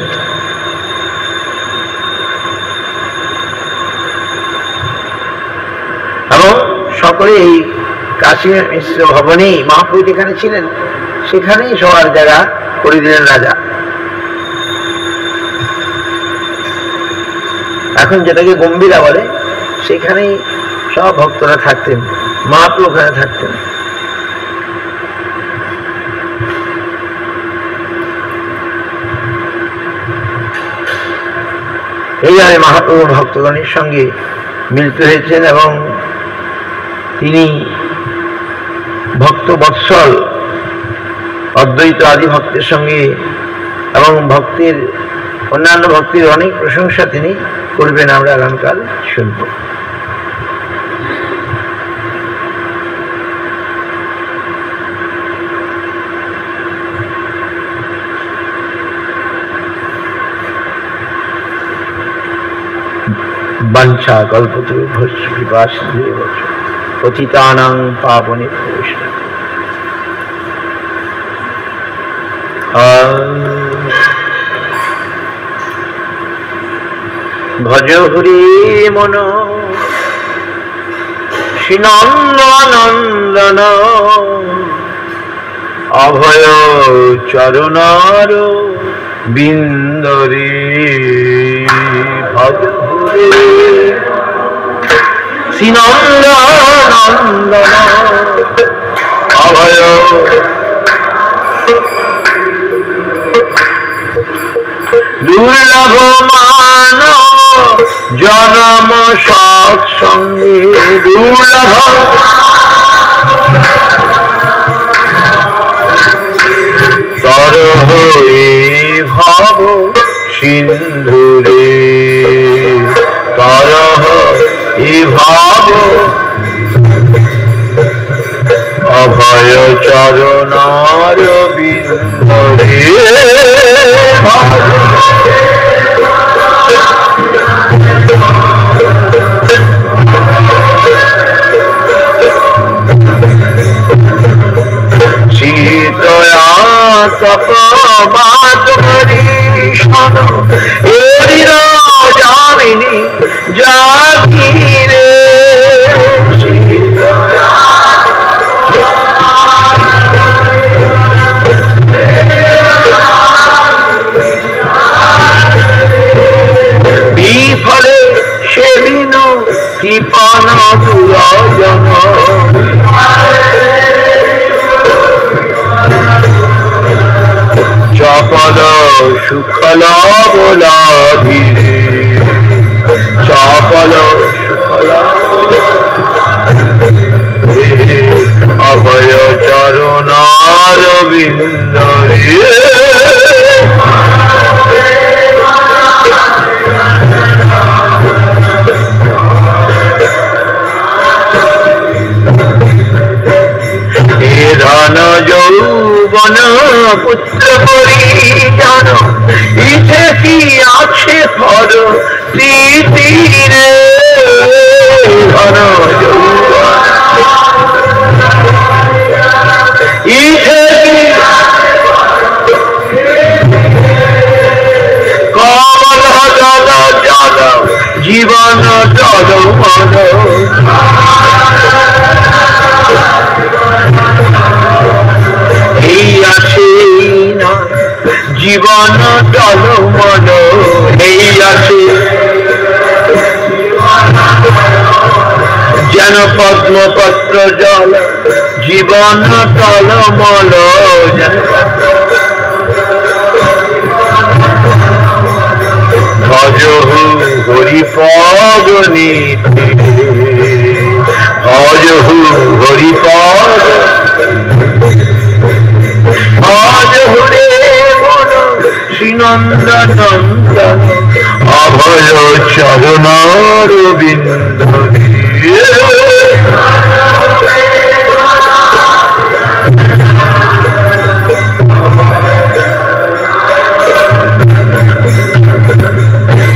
এবং সকলে এই কাশী মিশ্র ভবনেই মহাপ্রভু যেখানে ছিলেন সেখানেই সবার জায়গা করে দিলেন রাজা। এখন যেটাকে গম্ভীরা বলে সেখানেই সব ভক্তরা থাকতেন, মহাপ্রভু ওখানে থাকতেন। এইভাবে মহাপ্রভু ভক্তগণের সঙ্গে মিলিত হয়েছেন এবং তিনি ভক্ত বৎসল অদ্বৈত আদি ভক্তের সঙ্গে এবং ভক্তের অন্যান্য ভক্তির অনেক প্রশংসা তিনি করবেন, আমরা আগামীকাল শুনব। বাঞ্ছা কল্পতরুভ্যশ্চ কৃপা সিন্ধুরেব পতিতানাং পাবনেভ্যো ভজ হরি মন শ্রীনন্দনন্দন অভয় চরণার বিন্দরে। ভজ হরি শ্রীনন্দনন্দন অভয় দুর্লভ মান জনম সৎসঙ্গে, দুর্লভ তর হয়ে ভব সিন্ধুরে, তর ই ভাব অভয় চরণার বিন্দরে। শীতয়া তপবাত হরিষণ এরির জামিনী জাগিরে, বিফলে সেদিন কৃপণ দুরজন, চপল সুখল বলাধীরে, চপল সুখল অভয় চরণার বিন্দরে। ধন যৌবন পুত্র পরিজন ইছে কি আছে ফর তীরে, ধন যৌবন ইছে কি কমল জল জল জীবন জল মন, এই আছে না জীবন টলমল, এই আছে যেন পদ্মপত্র জল জীবন টলমল, ভজহু হরিপদ নীতি, ভজহু হরিপদ, ভজহু রে মন শ্রীনন্দন অভয় চরণারবিন্দ।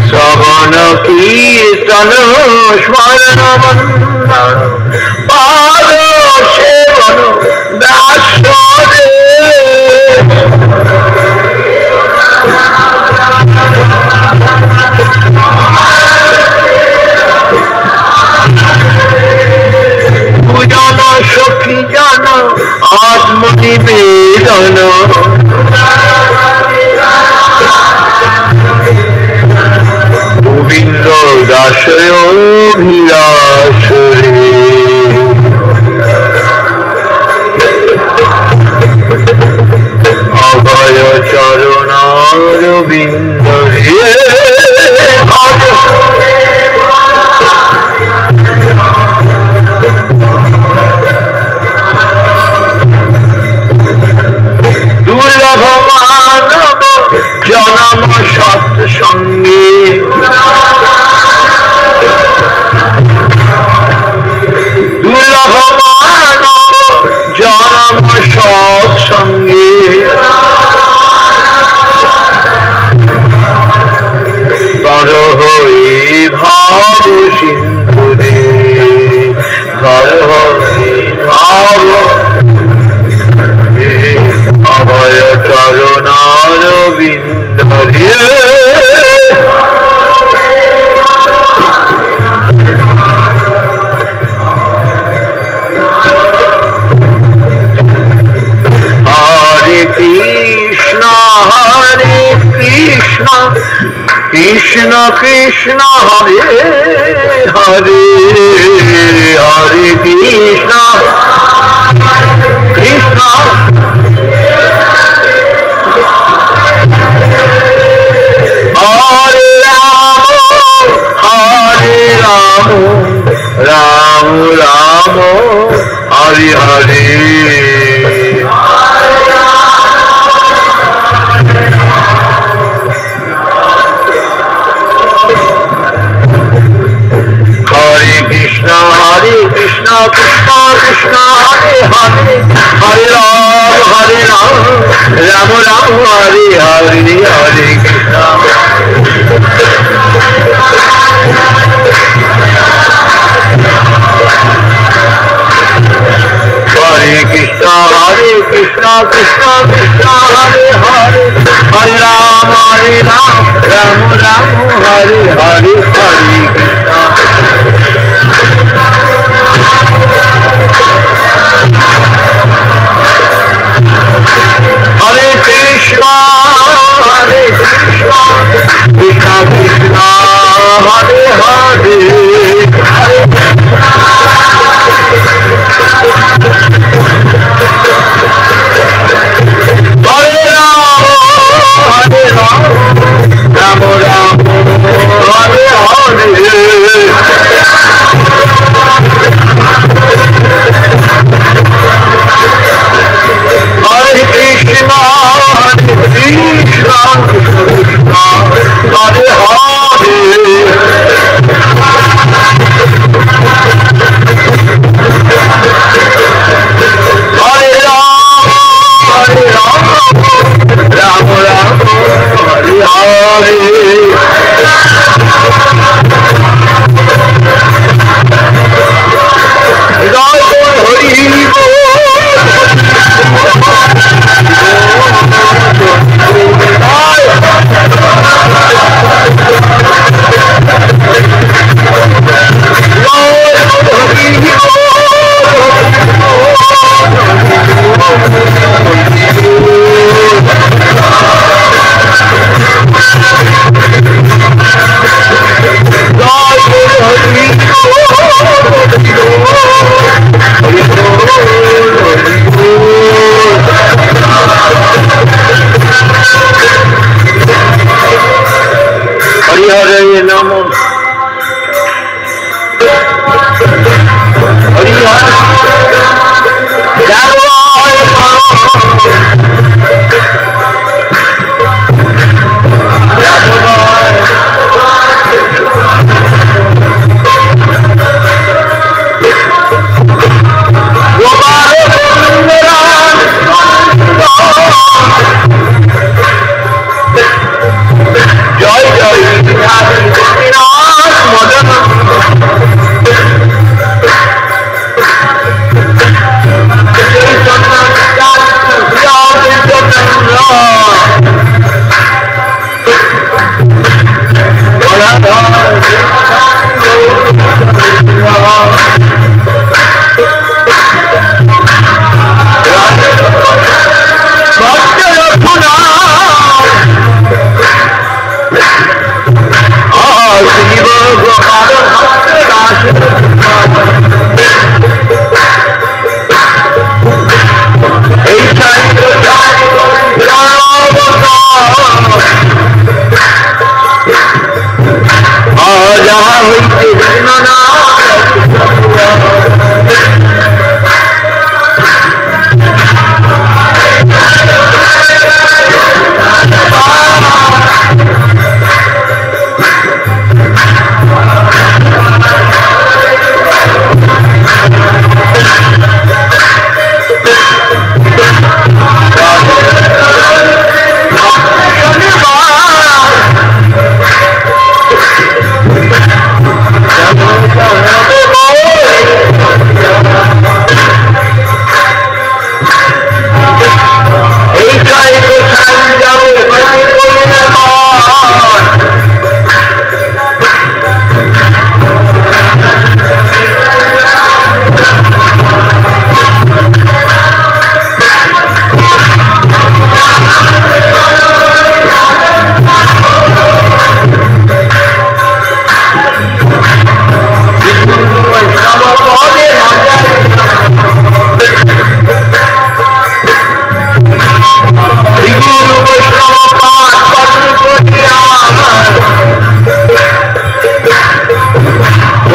শ্রবণ কীর্তন স্মরণ বন্দন পাদ সেবন দাস রে, পূজন সখী জন আত্মনিবেদন, গোবিন্দ দাসয় অভিলাষ রে। অভয় চরণারবিন্দ রে, দুর্লভ মানব জনম সৎসঙ্গে, দুর্লভ মানব জনম সৎসঙ্গে, তর হয়ে ভাব সিন্ধুরে, তর হয়ে ভাব অভয় চরণারবিন্দ রে। হরে কৃষ্ণ হরে কৃষ্ণ কৃষ্ণ কৃষ্ণ হরে হরে, হরে কৃষ্ণ কৃষ্ণ হরে রাম, হরে রাম, রাম রাম হরে হরে। হরে কৃষ্ণ কৃষ্ণ কৃষ্ণ হরে হরে, হরে রাম রাম রাম হরে হরে, হরে কৃষ্ণ হরে কৃষ্ণ কৃষ্ণ কৃষ্ণ হরে হরে, হরে রাম রাম রাম হরে হরে, হরে কৃষ্ণ। হরে কৃষ্ণ কৃষ্ণ কৃষ্ণ হরে হরে, হরে রাম রাম রাম হরে হরে।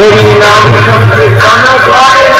হরি নাম সংকীর্তন করে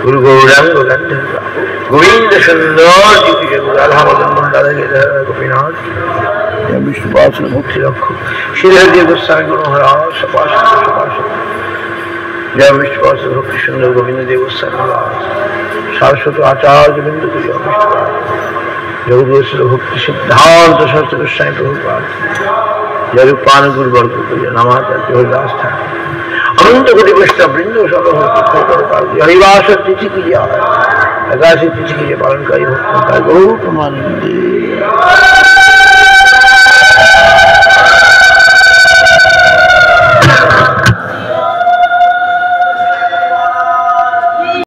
गुरु गौरांग गोविंद सुंदर राधा मदन मंडल गोपीनाथ विष्णुपाद मुक्ति रखो श्रीहरि गोस्वामी गुरु महाराज सपाश जय विष्णुपाद भक्ति सुंदर गोविंद देव गोस्वामी महाराज शाश्वत आचार्य बिंदु जगदोश्वर भक्ति सिद्धांत शास्त्र गोस्वामी प्रभुपाद जय रूपान गुरु वर्ग नमाचार्य हरिदास ठाकुर अनंत कोटि वैष्णव वृंद हरिवास तिथि की एकादशी तिथि की पालन करी भक्त गौर प्रमानंदे।